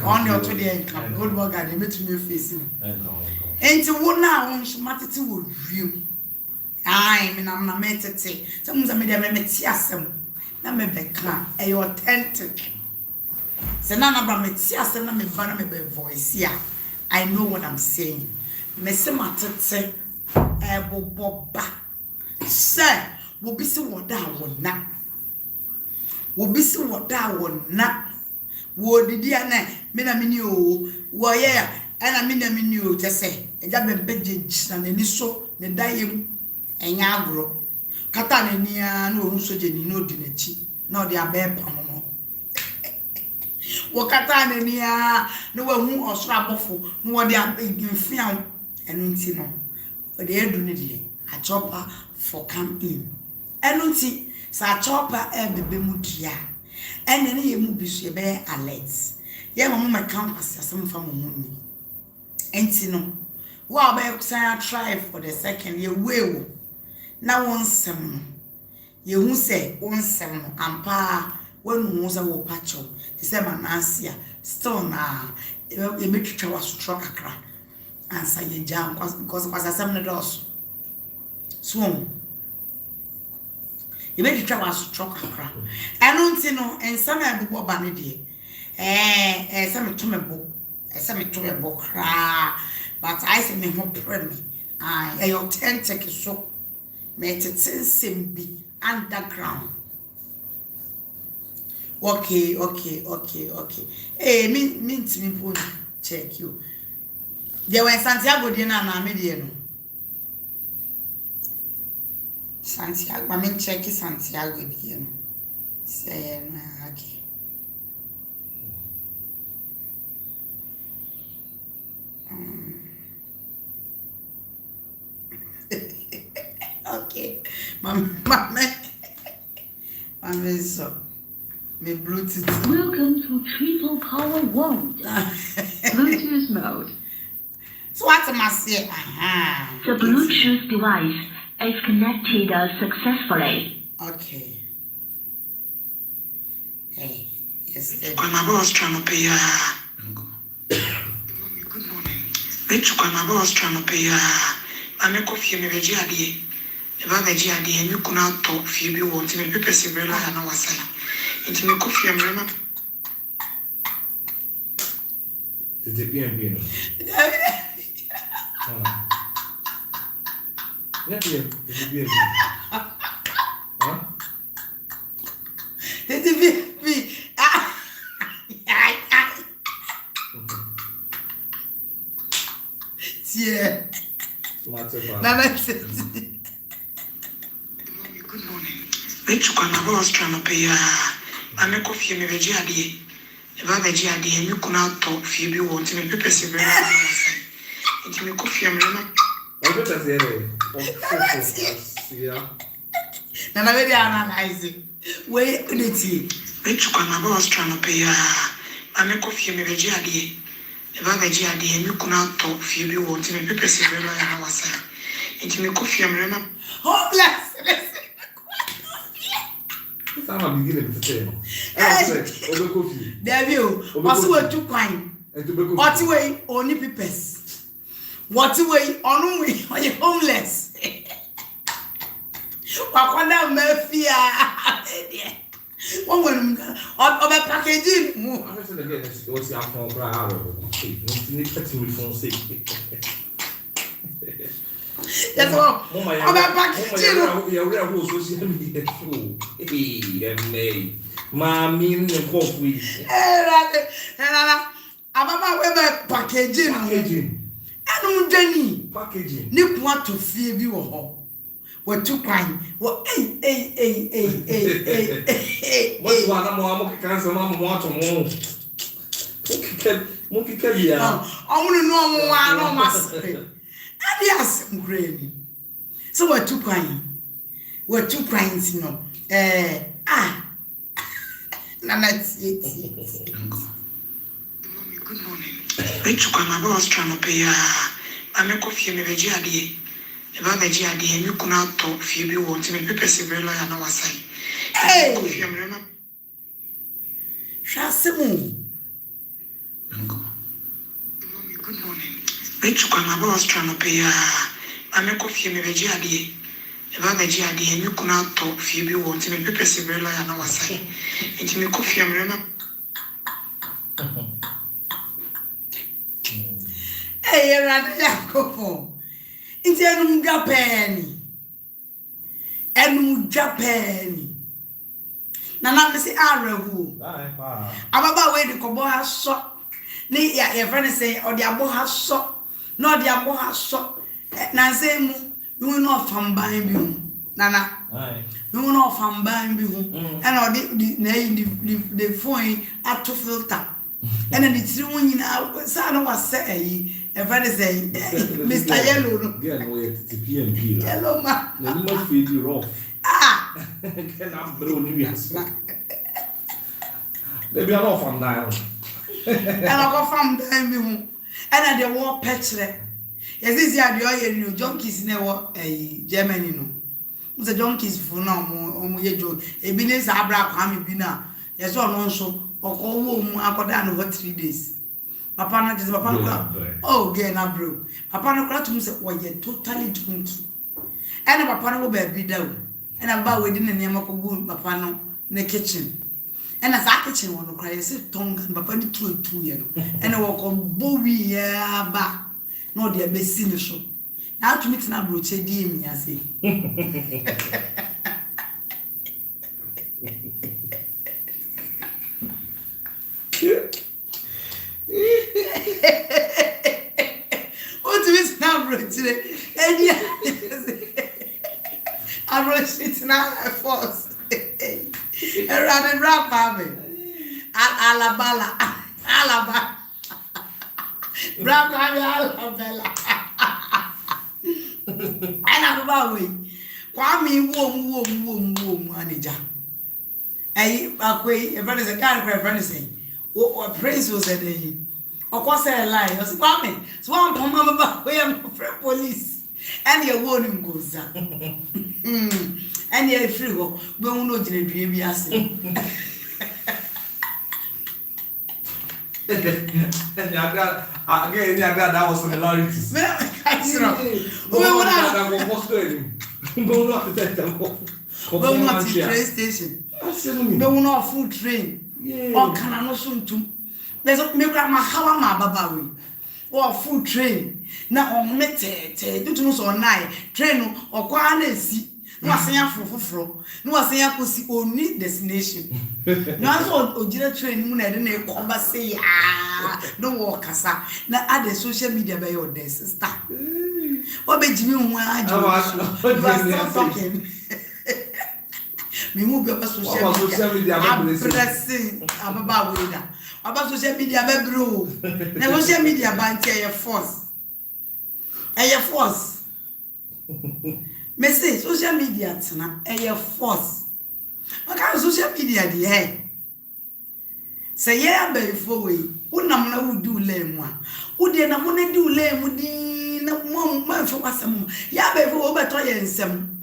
on your to the income. Good work and they met me facing. And the one now so matter to review. I mean I'm not meant to say some of them metiasem na me beka e authentic. Se na na bra metiasem na me ba na me voice ya. I know what I'm saying. Me se matete boba say wo bi se woda wona wo bi se woda wona wo didi ana me na mini o wo ye ana me na mini o te se eja be beje na ni so ne dayem enya agro kata na ni a na ohun soje ni no di na chi na odi abe pam no wo kata na ni a na wo hu osoro abofo na wo di mfian enu nti no odi edu ne die a chopper for come in enu nti sa chopper bebe mu dia ene ne ye mu bisu ye be alert ye mo me campus asem fa mo hu ni enti no wo be kusan try for the second ye wewo na won sem no ye hu se won sem no ampa wonu hu se wo pacho ti se manansia still na ye me twitwa was struck akra answer ye jam because asem no dos so ye me twitwa was struck akra enu nti no ensam e bo ba ne de some to me book some to me book but I say me ho pre me I authentic so me tetsensem bi underground. Okay. Me put check you. There were Santiago de na me de no. Santiago, I mean check Santiago de no. Say okay. Okay. Mama so me Bluetooth. Welcome to Triple Power World. Bluetooth mode. So what am I say? The Bluetooth device is connected successfully. Okay. Hey, yes. When my boss trying to pay good morning. When my boss trying to pay I make coffee me veggie adi. If I veggie adi, and you could not talk if you want to make people say very like I was saying. Into me coffee and remember. Did it be a piano? Did it be a huh? Did it be yeah. Nana good morning. When my boss trying to pay I make coffee me veggie adi. If I veggie adi, and you could not talk if you want to make people say very like I was saying. Into me coffee and remember. Nana very analyzing. Wait, unity. When my boss trying to pay I make coffee me veggie adi. If I veggie adi, and you could not talk if you want to make people say very like I was saying. Into me coffee and remember. Hopeless. I'm beginning to say, there you also were too kind. What way only pipes? What way on way on you homeless? What Murphy? One woman of a packaging. What's your phone? That's all. I'm a packaging. You're social media too. Hey, Mammy, and KOFI. I'm packaging. I don't Jenny. Packaging. Nick want to fear you all. We're too kind. Well, hey. What's one more cancer? Mamma, want to move. Monkey can be out. I want to know one on my yes, granny. So we're too crying. We're too crying, you know. Nana, Good morning. which one I was trying to pay I'm a coffee and a veggie. If I'm a veggie, you could not talk few wants me papers very loyal on our side. Hey, Shasimu. Good morning. Which one I was trying to pay I'm a coffee and a veggie. If I'm a veggie, you could not talk few wants me papers very loyal on our side. And you coffee and remember. Hey, Radiyako. It's a Japan. Nana, Missy Arahu. Ababa way the Kobo has shot. Nay, your friend say, or the abo has shot. No, the abo has shot. Nancy, you will not from buying you. Nana, you will not from buying you. And or the phone at to filter. And then it's doing now, son was saying, a friend say, Mr. Yellow. Again, we're at the PMP. Yellow man. They must feed you off. Ah! Can I blow you? Maybe I'm off on now. And I go from them, and I the war petre. Yes, this year the oil junkies never a Germany. No, the junkies for now, or Joe, a business Abra Hamibina. Yes, one also, or call home, I got down over 3 days. Papa not is Papa. Oh, again, I bro. Papa no crack to me, said, well, you're totally junky. And Papa will be down. And about within the name of Papa no, in the kitchen. And as our kitchen one cry, I said, tongue and Papa the 2 years. And I walk on Bowie, back. No, dear, be seen the show. Now to meet an abroach, dear me, I say. What is now, bro? Today, and yeah, I rush it now, force. Around and rap, Alabala, rap, Alabala. And I'm about way. Kwame, womb, manager. Hey, a friend is a kind of friend saying. Or praise was a day. Of course, I lie. I was coming. So I'm coming back. We are police. And your warning goes down. And you're free. We will not do the BS. And I got again, that was similarities. We will not see train station. We will not food train. Or can I not soon to? There's a milk at my Halama Babawi or food train. Now on mete, don't know so night train or quality. No, I say for no, I say I could see only destination. No, I saw original train moon and then come say, no walk, Cassa. Now add the social media by your day, sister. What made you when I was talking? Me move your social media. I'm pressing about weather. About social media, baby, bro. Now, social media, by your force. And your force. Me say, social media, and your force. What kind of social media, the head? Say, yeah, baby, for we. Who would do lame one? Who did not want to do lame with the mom for what's a mom? Yeah, baby, over 3 and 7.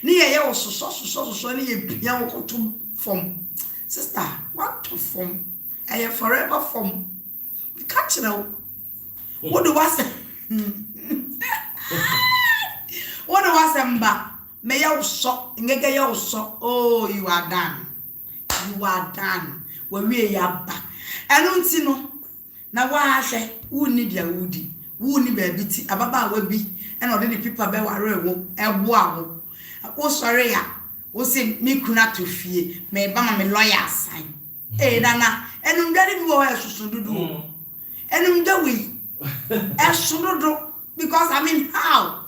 Near your so near young to form. Sister, what to form? I am forever form. The catch now. What do I say? What do I say, Mba? May you so, get your so. Oh, you are done. You are done. When we are back. I don't see no. Now, why I say, who need your woody? Who need a bit? Ababa will be, and already people be worried. A wow. Oh, sorry, oh, say me Kinaata fear, me bama me lawyer sign. Eh, Nana, and I'm getting more as to do. And I'm the way as to do because I mean, how?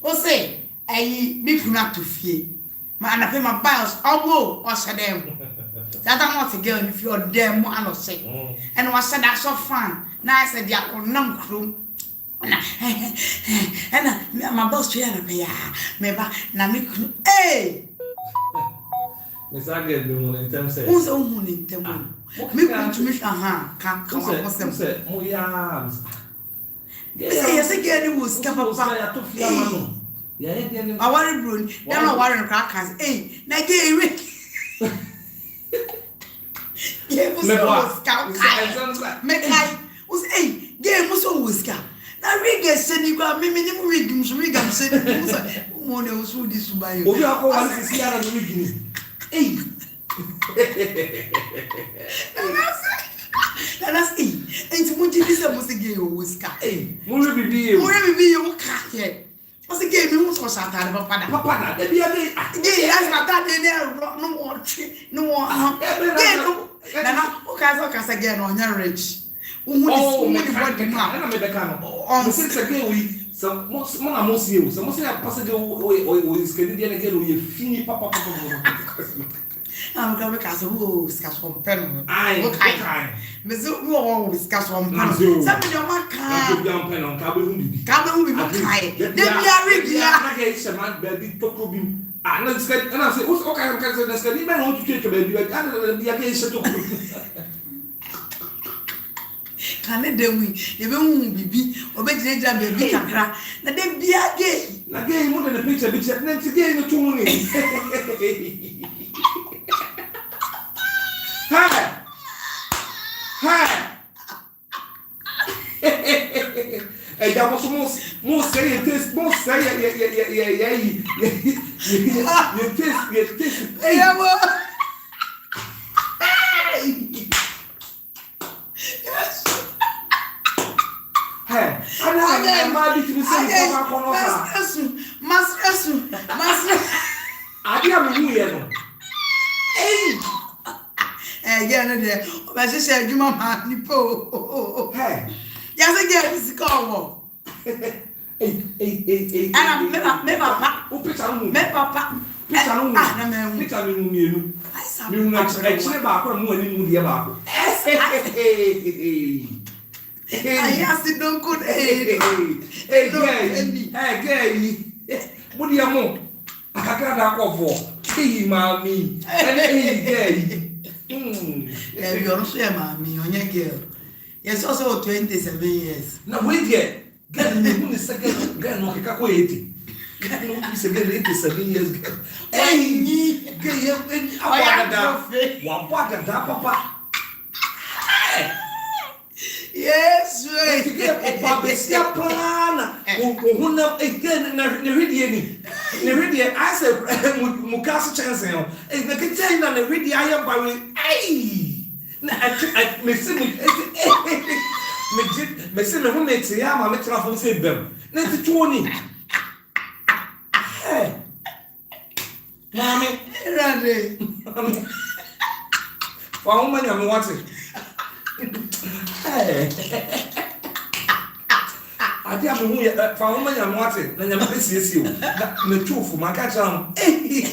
Oh, say, I me Kinaata fear. Man, I pay my bills, oh, or say them. That I'm not a girl if you're damn one or say. And was said that's so fun. Now I said, yeah, on num crew. And my boss, me ba na me hey It's not good in terms of. Who's a woman in Temu? Maybe to me, can't come up with them. Moyams. Yes, again, it was Capapa. I worry, Brun. Then I worry, crackers. Hey, Nagay. Game was scout. Make I was a game was always scout. Now, Riga said you got me minimum rigging, Rigam said, Money was who this to buy you. We are going to see out of the rigging. Hey. That's it. And what you was a game was scout. Hey, More be your cat yet. What's the game? You was shot out of Papa. There be a day. That's not that they never no more. No more. Okay, again on your rich. Oh, my God, I'm a mechanic. On since again, we some most you. So, most of our passage is Canadian again. We fini papa. I'm going to cast a woo, scash from pen. I Miss always cast from pen. Some of your maca, young pen on Cabin. Cabin will be high. Then we are ready. I get some baby to Kubin. And I said, what's okay? I'm going to say, even want to take a baby. I can't be against it. Can I do we? You won't be or make the baby crack. Now then be again. Again, more than a picture, bitch. Next again, the 2 minutes. Hi. Hey, that was most say it is, most say you taste. Hey, I'm married to the same Master. I am here. Hey, yeah, my sister, you mamma, Nipo. Hey, yes, again, it's called. Hey, and I'm never papa. Oh, papa. I asked it, don't good. Hey, what do you want? I can't go for. Hey, mommy. Hey, you also a mommy on your girl. Yes, also 27 years. Now, wait yet. Get the second girl, no, Kako 80. Get no, it's again 87 years. Hey, get one part of that, papa. Yes, right. Papa, step plan. Who know again? Neredia, I said, Mukasa chance. And the kitchen and the ready I am by. Hey, I miss me, who makes a yam, I make a phone say them. Let's 20. Hey, Mammy, Randy. For how many I'm watching? I tell me, for how many I'm watching, then I'm busy. The truth for my catch on. Hey,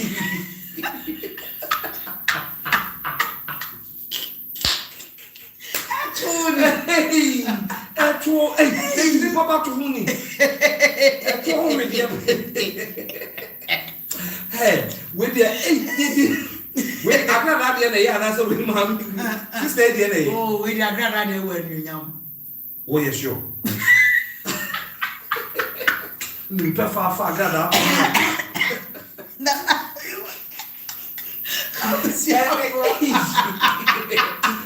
Papa to me. Hey, with the wait, I'm not at the end, answer with mommy. She stayed in. Oh, wait, I'm not at the word, you know. Oh, yes, sure. You prefer far gather.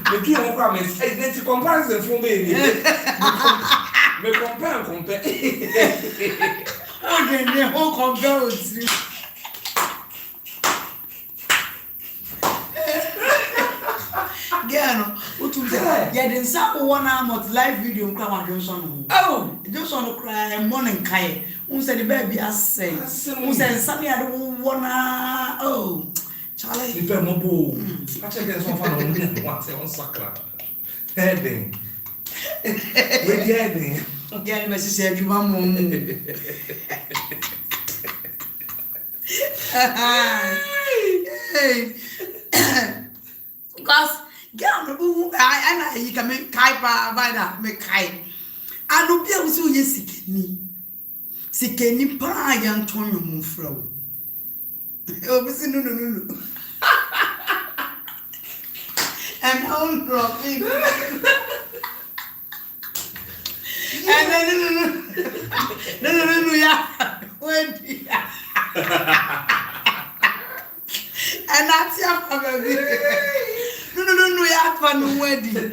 The key on promise, identity comparison for me. Me compare. Oh, the whole comparison. Girl, what you say? Yeah, then some 1 hour live video come on Johnson. Oh, Johnson cry morning kai. Who said the baby has say? Who said something I don't wanna? Oh, Charlie. You better move. I check this one for no once on sacra. Heading. We're heading. Get my sister, you want hey. Because I can make kaipa by that make kai. I don't be able to yes, Sikeni pa young Tony Mufro. Oh, no. And I'm dropping. And then no, yeah. And that's your family. No, yeah, for no wedding.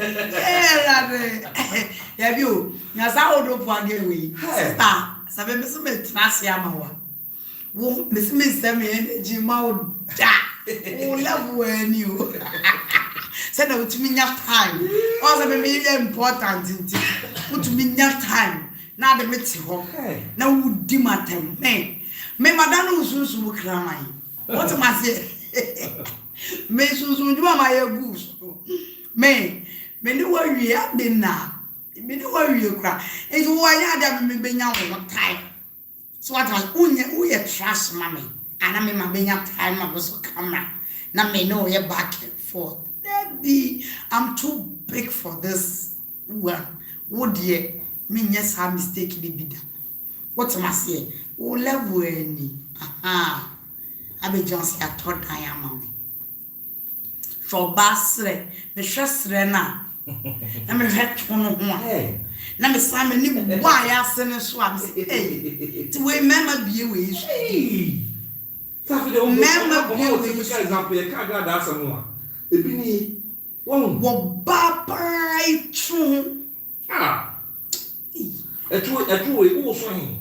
Yeah, you. Now, how do you want to we? Sister, seven Miss Nasiamawa. Won't Miss Sammy energy mouth. Oh, love when you said that to me time. Also, be important. Put me time. Now the meeting. Now would dim at time. Me, Madame Susu cry. What am I say? Me Susu, you are my goose. Me do worry at dinner. Me do worry you cry. It's why I have been young time. So what was we trust mommy. And I mean my being up time I was camera. Now me know you're back and forth. Daddy, I'm too big for this one. Would ye mean yes I mistakenly be done? What am I saying? Oh level any. Aha. I be just I thought I am mommy. So basre, me stress rena. Na me head one. Na me Simon ni why I send so am say hey. To remember be we. Sabe de example, you can't get that someone. Ebini, wo baba itu. Ah. Etu e wo so hin.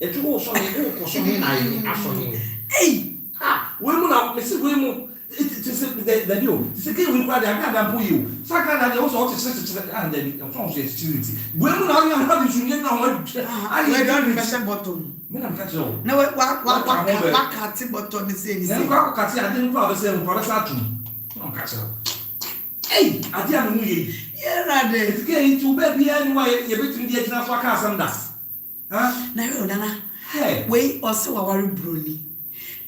Etu wo so hin, wo ko so hin na yi aso hin. Hey. Ah, we mu na me se we mu it is the deal. Se ke we kwa da ka da bu you. Saka na de wo so and then from security. We mu na you have to yin na ho. I don't remember bottom. Me na ka jo. Na wa kati bottom say ni say. Na kwa kati ade nko abese nko abese atum. No ka jo. Hey, ade anu ye. Yeah, rade. It get into baby anyway, you between the agent for car some das. Huh? Na yo nana. Hey, we also our brony.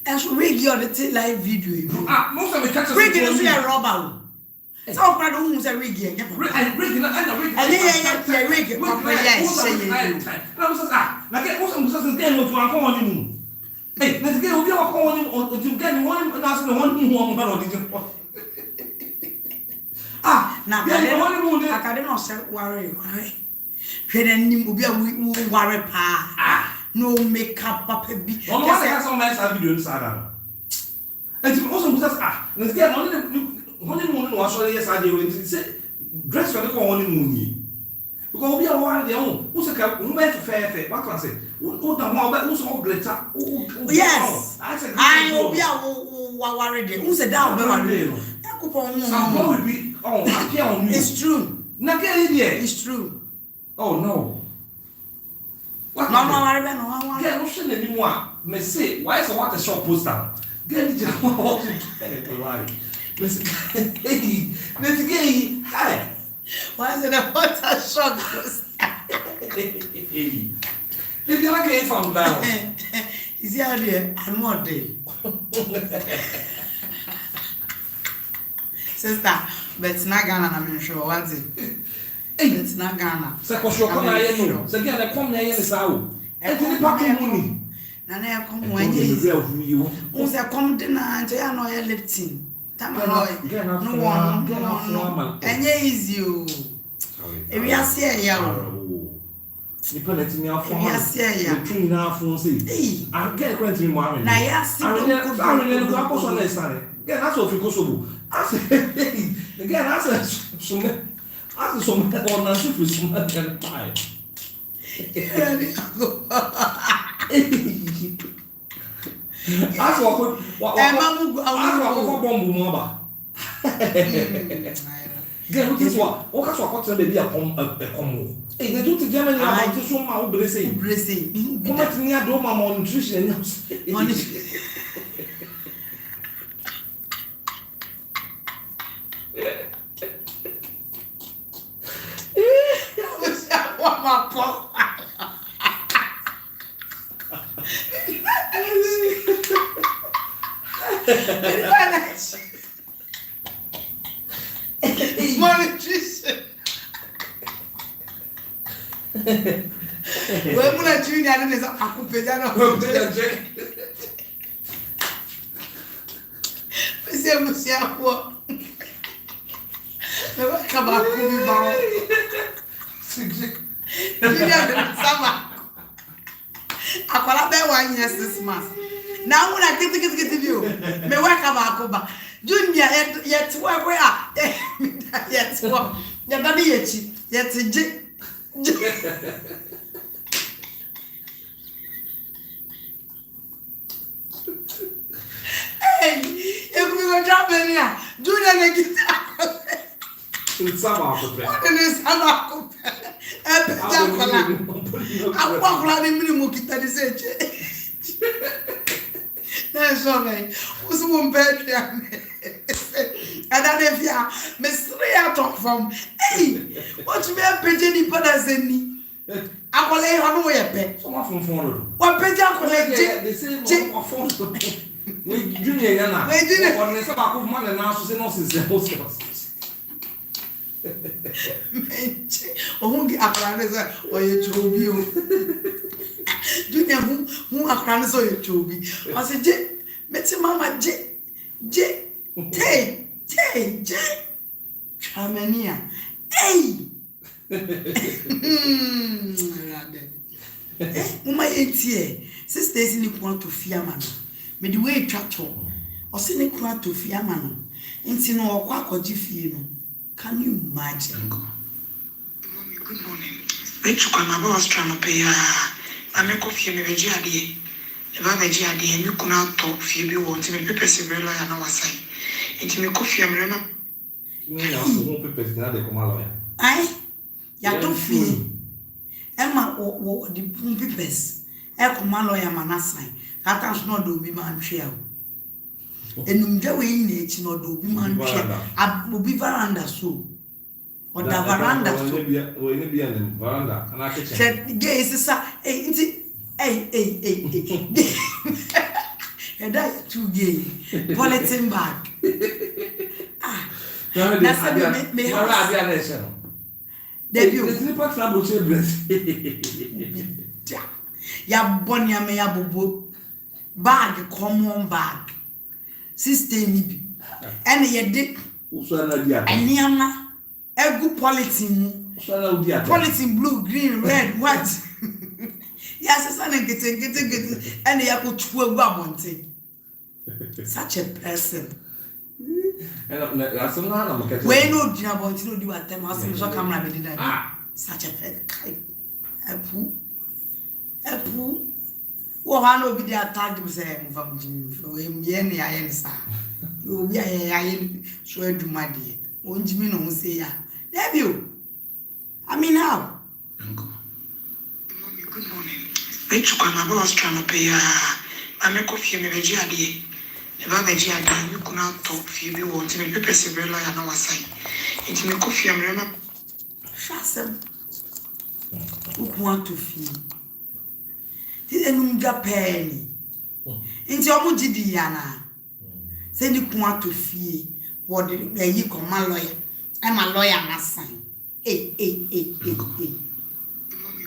And so we give the live video. Ah, most of the catches. Rig is a robber. So I don't use a rig here. And rig and rig. And yeah, rig. Papa, yes, say I was like, also doesn't get what you are calling. Hey, let's get over your calling or to get one and ask the one who won't. Ah, now I can't say worry, right? When you will worry, pa. Ah, no makeup, papa. Be no one has some nice video inside. And also, let's get honeymoon was all yes, I do. Dress for the honeymoon. Because we are one the own. Who's a cup? Who made fair? What can I say? Who the one that was all great? Yes, I will be worried. Who's a down? Some will be. Oh, it's true. It's true. Oh no. What? No. Get no anymore. Me say, why is what a shop poster? Get it what to lie. Let's get hi. Why is it a water shop poster? If you like it from down. Is he out there? I'm more day. Sister, but it's not Ghana, I'm sure. What's it? It's not Ghana. So, because you're coming here, so again, I come here in the south. And to the parking money. And I come when you was a come dinner and I know you're lifting. No one, and yes, you. If we are saying, you let me off between our phones. I get acquainted with one. Now, yes, I really go on this side. Yeah, that's what we go so. I said, again, I said, some on a ship with some and pie. That's what bomb mama. Get this one. What has what to be a combo? Hey, they do to Germany about this one. I'll be saying, come at me, I don't my nutrition. Well, when I dream, I don't know. I could pay that. Monsieur, what? Me wa ka ba ko bi ba o. Junior sama. Akwala be 1 year 6 months. Now when I get you, me wa ka ba ko ba. Junior yet wa ko a yet wa. Ya ba bi yechi yet je. Hey, if we go drop in here, Junior na guitar. Sama ko pe. What is sama ko pe? Akwa kula ni mini mo kita di seche. Na so me. Usu mo mbetri ame. Ada de fia, me straight out of from. Hey, what me peje ni pada zeni. Akole ho no ye pe. So ma fonfon ro. Wa peje akole je mo fonfon to. We Junior yana. We Junior. Or ne sa ba ko ma na so se no se Menche, ohungi akrane za oye chobi o. Junior hu akrane so oye chobi. O se je, meti mama je. Te. Chamania. Hey. Mama etie. Sisters ni kwa to fiama no. Me di we twato. O se ni kwa to fiama no. Nti no okwa akoji fie no. Can you imagine? Mommy, good morning. Which one I was trying to pay? I make coffee and veggie idea. If I veggie idea, you could not talk for you want to make paper several and our side. And you make coffee and remember. You also paper na de como lawyer. Ai, ya to fie. Emma o the papers. E come lawyer manasai. Ata so no do bi man hwe enumja we yin echi no do bi man hwe obi veranda so o da veranda so we ne bia ne veranda ana kitchen said gay sisa nti eda too gay bulletin bag na sabi me ha bia na ese no debut the slipper trouble che bless ya bonia me ya bobo bag common bag sister ni bi ene ye de usana dia eniama egu politin usana udia politin blue green red white yes sana get ene ya ko tu egu abonte such a person na so na mo kete we no dina abonte no di wa tem aso so camera be dida such a person epu wo ha no bi dey tag me say mo fam jimi fo e me ne ayen sa yo bi ayen so aduma de o njimi no say ya debut I mean how Uncle. Mommy, good morning. Which one I was trying to pay? I make coffee and veggie idea. If I veggie idea, you could not talk for you want to make paper several and our side. And you make coffee and remember. Shasem who want to feel ti enumja penny nti omo gidi yana se ni want to feel what the yi come lawyer I'm a lawyer na sign Mommy,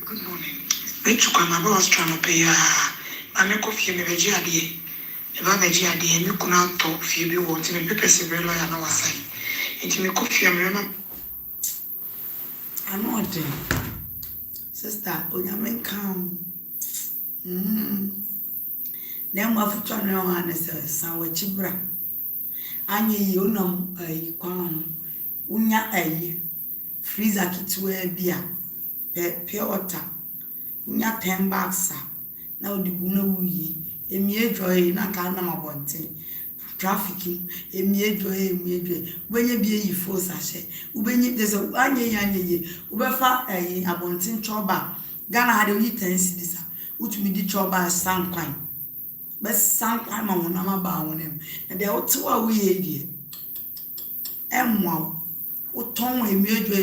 good morning. Which one I was trying to pay? I make coffee and veggie idea. If I veggie idea, you could not talk for you want to make paper several and our side. And you make coffee and remember. I know it. Sister, onyame come. Na mo afutu na wa na se san wa chibra. Anye yi onam ayi kwan. Unya ayi freezer kitwe bia. Pure water. Unya 10 bags na odigu na wuyi. Emi edwoyi na ka na mabonten. Traffic emi edwoyi. Ubenye bia yi force ahye. Ubenye dese anye yi. Ubefa ayi abonten choba. Ghana had only 10 cities. Utumi di choba sankwan. But sankwan ma wona ma ba wonem. Na de otewa we ye. Emwa. Oton emiedwo.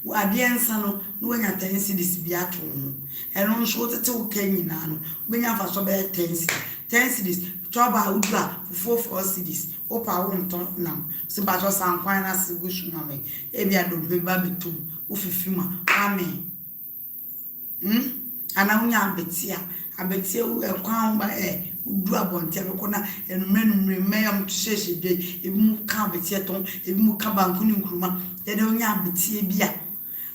Wo ade ensa no no wanya 10 cities bi ato ho. Eno nso otete wo kanyina no. Benya fa so be 10 cities. 10 cities choba udra 4 cities. Opa wo nton nam. Se ba so sankwan na se gusu ma me. E bia do be ba betum. Wo fifima. Amen. Ana unya abetia u ekwan ba do abonte abekona enumre mayam tsheshe de ebimu ka betie ton ebimu ka banku ni nkruma de onya abetie bia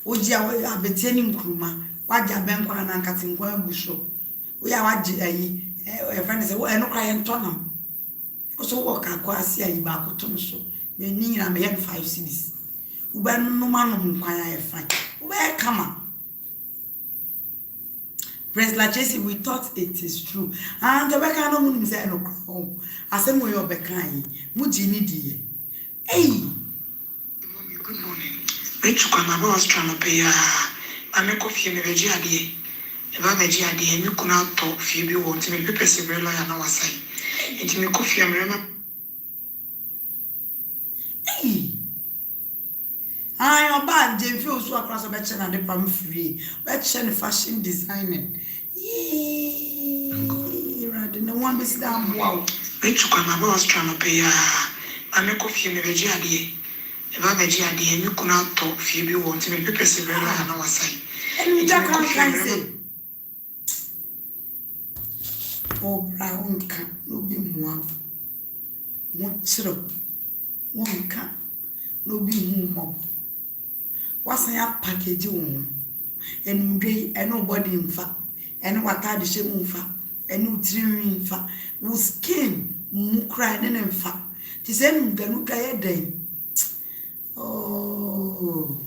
oji abetie ni nkruma waja benkwa na nkati nkwa agusho oya waji ayi e friend say wo enokra ye ntonam so wo ka kwa asia yi ba kotom so me ni nyina me 5 cities uba no ma no nkwan ya fine uba kama. Prince Lachesi, we thought it is true. And the Beka no moon say no crown. As a way of Bekai, Mujini dear. Hey, Good morning. Which one I was trying to pay I make coffee in the veggie. If I veggie and you could not talk Phoebe won't me people say very and I was saying. It me coffee and remember. hey. I am bad. They feel so across a better than the palm free. Better fashion designing. Yee, rather no one be down. Wow. Which one I was trying to pay I make coffee in the veggie. If I veggie and you could not talk Phoebe won't me people say very and I was saying. And that can't say. Oh, brown cat, no be more. What's up? One cat, no be more. What's your package on? And day and nobody in fact, and what I the shame fa, and no dream in fact, whose skin crying in fact. Tis em the look at day. Oh,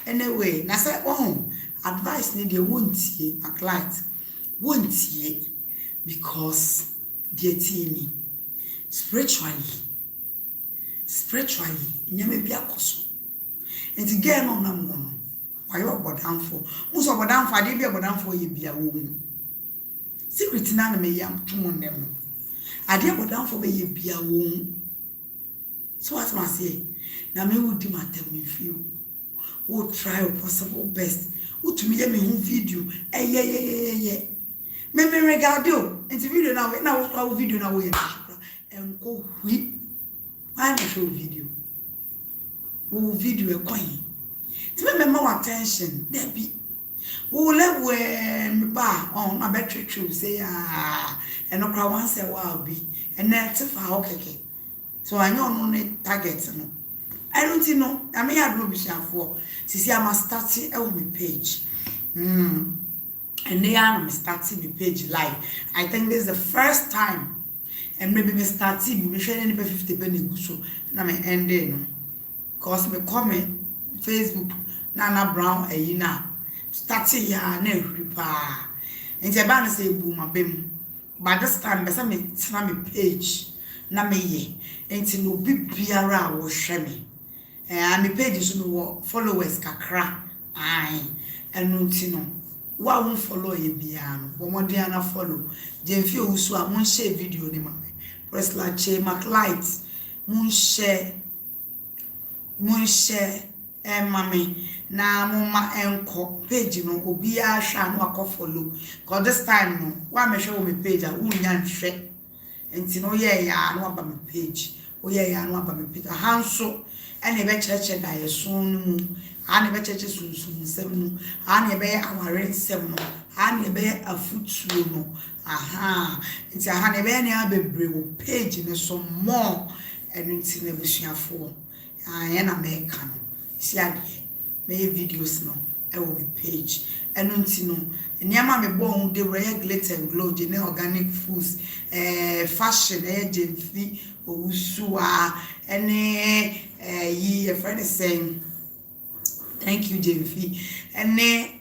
anyway, I said, oh, advice need you won't ye, McLeod, won't ye, because dear teeny, spiritually, you may be a coso. And to get on them one, why you are down for? Most of down for I did be down for you be a woman. Secret none may young two on them. I did go down for me be a woman. So what must say? Now me would do my tell me few. Who try possible best. Who to me home video. Eh yeah. Me regard you. And the video now video now and go we. Why not show video? Who video a coin? To me more attention. There be. Who let when bar on my battery true say and no crowd once a while be and that's for okay. So I know no targets no. I don't know. I may have no vision for. See, I'm starting on my page. And they are starting the page live. I think this is the first time. And maybe me starting me sharing 50 penny so na me ending no. Cause me comment Facebook Nana Brown na starting ya na ehripa. And the ban say boom abem. But this time be say me tena me page na me ye. Enti no bibiara wo hwe me. And me page so no followers kakra. Ai. Enu nti no. Wa won follow ye bia no. Bo mo dia na follow. Jemfi osu a mon share video ni mama. Press like che McLeod. Mon share mami na mama enko page no obi a hwa no akọ follow. Cause this time no wa me hwe me page a unya nhwe. Enti no ye ya no aba me page. Oye ya no aba me page. Hanso ene be cheche da ye sun mu. Ani be cheche sun sem no. Ani be aware sem no. Ani be afutuo no. Aha. Enti aha ne be ne abebre wo page ne so more enu nti na busuafo. Aye na me ka no. Si ade. Me videos no e wo me page. Enu nti no niam me bo hu de we glitter and glow je ne organic foods fashion Jemfi Owusua ene yi a friend is saying thank you Jemfi ene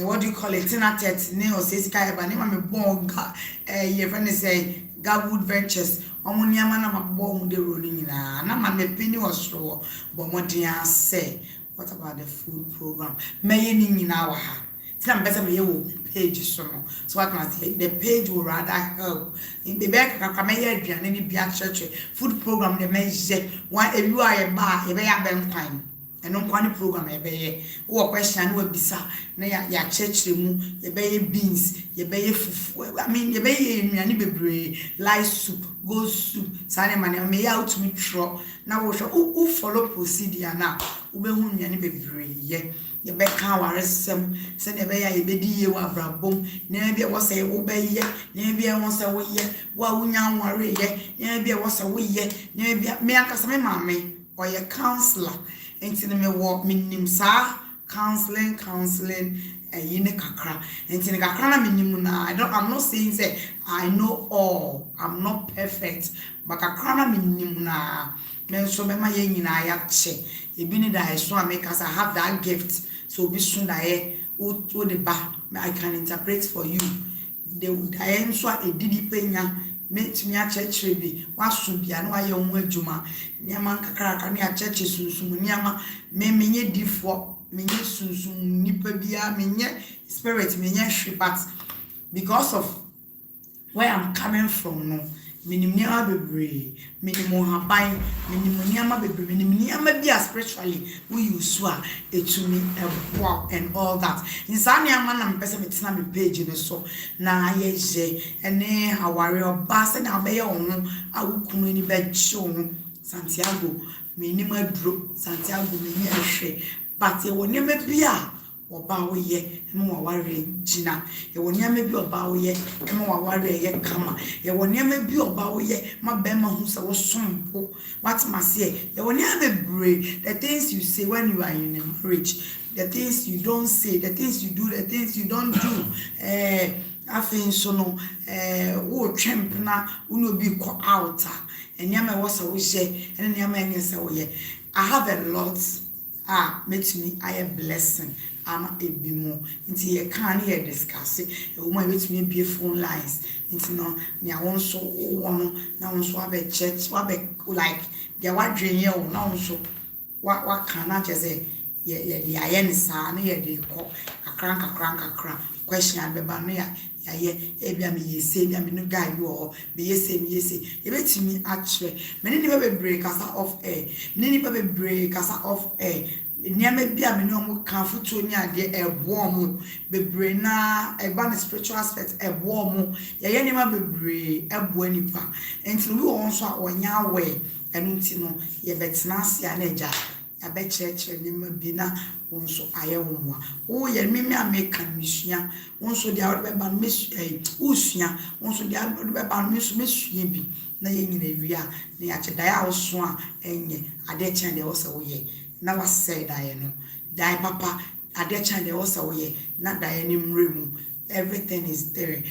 what do you call it Kinaata ne o say sky ba ne ma me Boga yi a friend is saying Garwood Ventures omuniama na mabo hu de ro ni nyina na ma me pini osro bo modin say what about the food program me ni nyina wa ha I'm better me you page so what can I say? The page will rather help in the back come here any church food program the measure one if you are a bar if I have time ɛno nkwa ne program yɛbɛyɛ wo question no abisa na ya church mu yɛbɛyɛ beans yɛbɛyɛ fufu I mean yɛbɛyɛ nnuane bebree light soup goat soup saa ne ma ne me ya utumi tro na wo hwɛ wo follow procedure na wo bɛhu nnuane bebree yɛbɛka awaresɛm sɛ ne bɛyɛ yɛbɛdi yie wɔ abrabom na bia wo sɛ wo bɛyɛ na bia wo sɛ wo yɛ wo wonya nware yɛ na bia wo sɛ wo yɛ na bia me ankasa me maame ɔyɛ counselor enti me wo minim saa counseling yine kakra enti ne kakra na minim na I'm not saying say I know all, I'm not perfect, but kakra na minim na me so me ma ye nyina ya che ebi ni da so because I have that gift so be soon da o the ba I can interpret for you the da so edidi penya metimi a church bi waso bia na waye ho adwuma niam kakra ka na church sunsun niam menye difo menye sunsun nipa bia menye spirit menye hwe because of where I'm coming from no minim niam bebre minim haban minim niam bebre minim niam bia spiritually we use a etumi eboa and all that insane niam na mpese metina me page ne so na ayeje ene aware oba se na be ye wo awukunu ni be che Santiago minim aduro Santiago minim ahwe but e woni me bia oba wo ye emo waware gina e woni ame bi oba wo ye emo waware ye kama e woni ame bi oba wo ye ma be ma hu se wo sompo what must say e woni ame bre the things you say when you are in a marriage, the things you don't say, the things you do, the things you don't do afin so no wo twemp na uno bi ko out enyama wo se wo hye enyama enye se wo ye I have a lot makes me I a blessing ama ebimo nti ye kan ye discuss e wo ma betumi be phone lines nti no me awon so wo no na won so abe church wa be like dia wadwen ye wo na won so wa kan na chese ye dia ye ni sa na ye de ko kakran question abeba no ya ye ebia me yese bia me no guy yo be yese me yese e betimi atwe me ni be break asa off air me ni be break asa off air niam bia me no mo kan foto ni ade ebo mo bebre na eba na spiritual aspect ebo mo ye niam bebre ebo anipa enti we won so onya we enu nti no ye betena asia na eja abe church ni ma bi na won so aye won wo ye me American misua won so dia wo be ba no usua won so dia wo be ba no mesua bi na ye nyina wi a na ya che dia wo so a enye ade chen de wo se wo ye na wa say dia no dai papa ade chen de wo se wo ye na dia ni mremu everything is there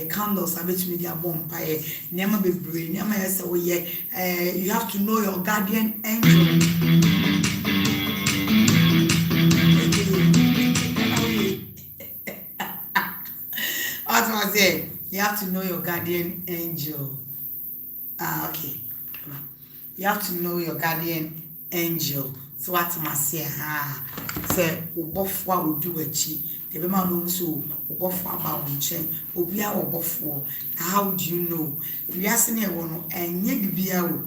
candles abet media bomb niam bebre niam yes wo ye you have to know your guardian angel. What was it? You have to know your guardian angel. Okay. You have to know your guardian angel. So what must say? Say ubofwa udu echi. The man who so ubofwa about unchen. Ubia ubofwa. How do you know? We are saying one and ye bibia.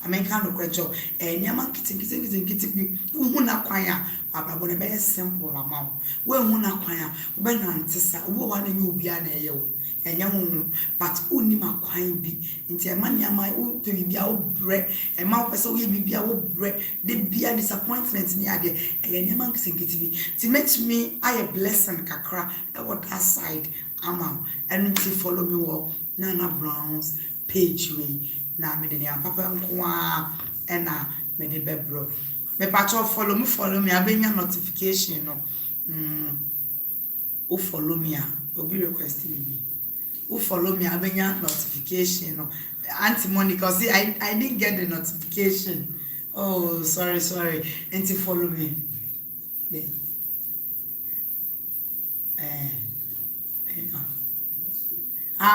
I mean, kind of question. And yaman kitty. Who na kwaya. Ababo ne be simple amount. We hu na kwaya. We na ntisa. We wa na nyu bia na ye wo. Enya hu but uni makwan bi. Nti e man yama wo pe bibia wo bre. E ma wo pese wo ye bibia wo bre. De bia disappointment ni ade. E yaman kitty bi. Ti make me I a blessing kakra. E what that side. Ama. And nti follow me wo Nana Brown's page we. Na me de ya papa nko na me de bebro me patcho follow me abenya notification no o follow me obi request me o follow me abenya notification no Auntie Monica see I didn't get the notification. Oh sorry auntie follow me then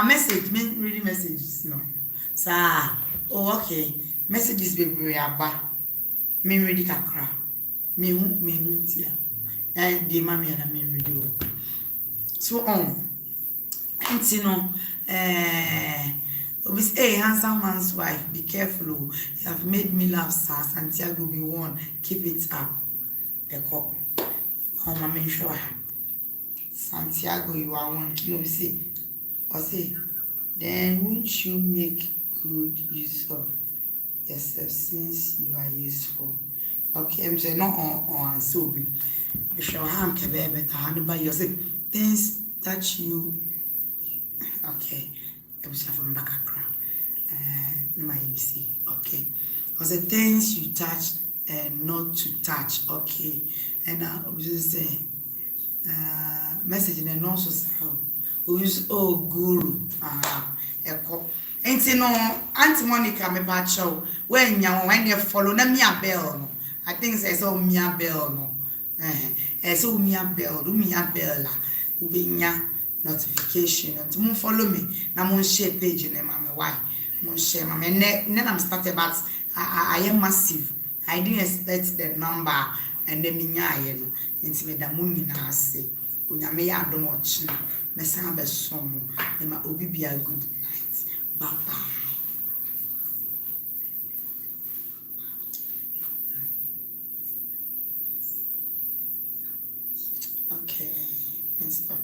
message me reading messages no. Sir, oh okay. Messages be aba. Me ready kakra. Me hu tia. De mama na me ready. So on. Enti no obis handsome man's wife, be careful. You have made me laugh, sir. Santiago be one. Keep it up. Echo. Oh, my main show. Santiago, you are one. Kino say, or say, then won't you make good use of yourself since you are useful? Okay, I'm saying not on so be. Show how can be better. But you say things that you. Okay, I was from background. My see. Okay, because the things you touch and not to touch. Okay, and I was just saying. Message and also so we use guru echo enti no Auntie Monica me ba chow when you follow na mia bell no I think say so mia bell no so mia bell la ubinya notification and to follow me na mon share page na me why mon share ma me ne am started but I am massive. I didn't expect the number and the minya no nti me da mo nyina ase onyame ya adom ochi me san be som e ma obi bia good night bye bye. Okay, let's stop.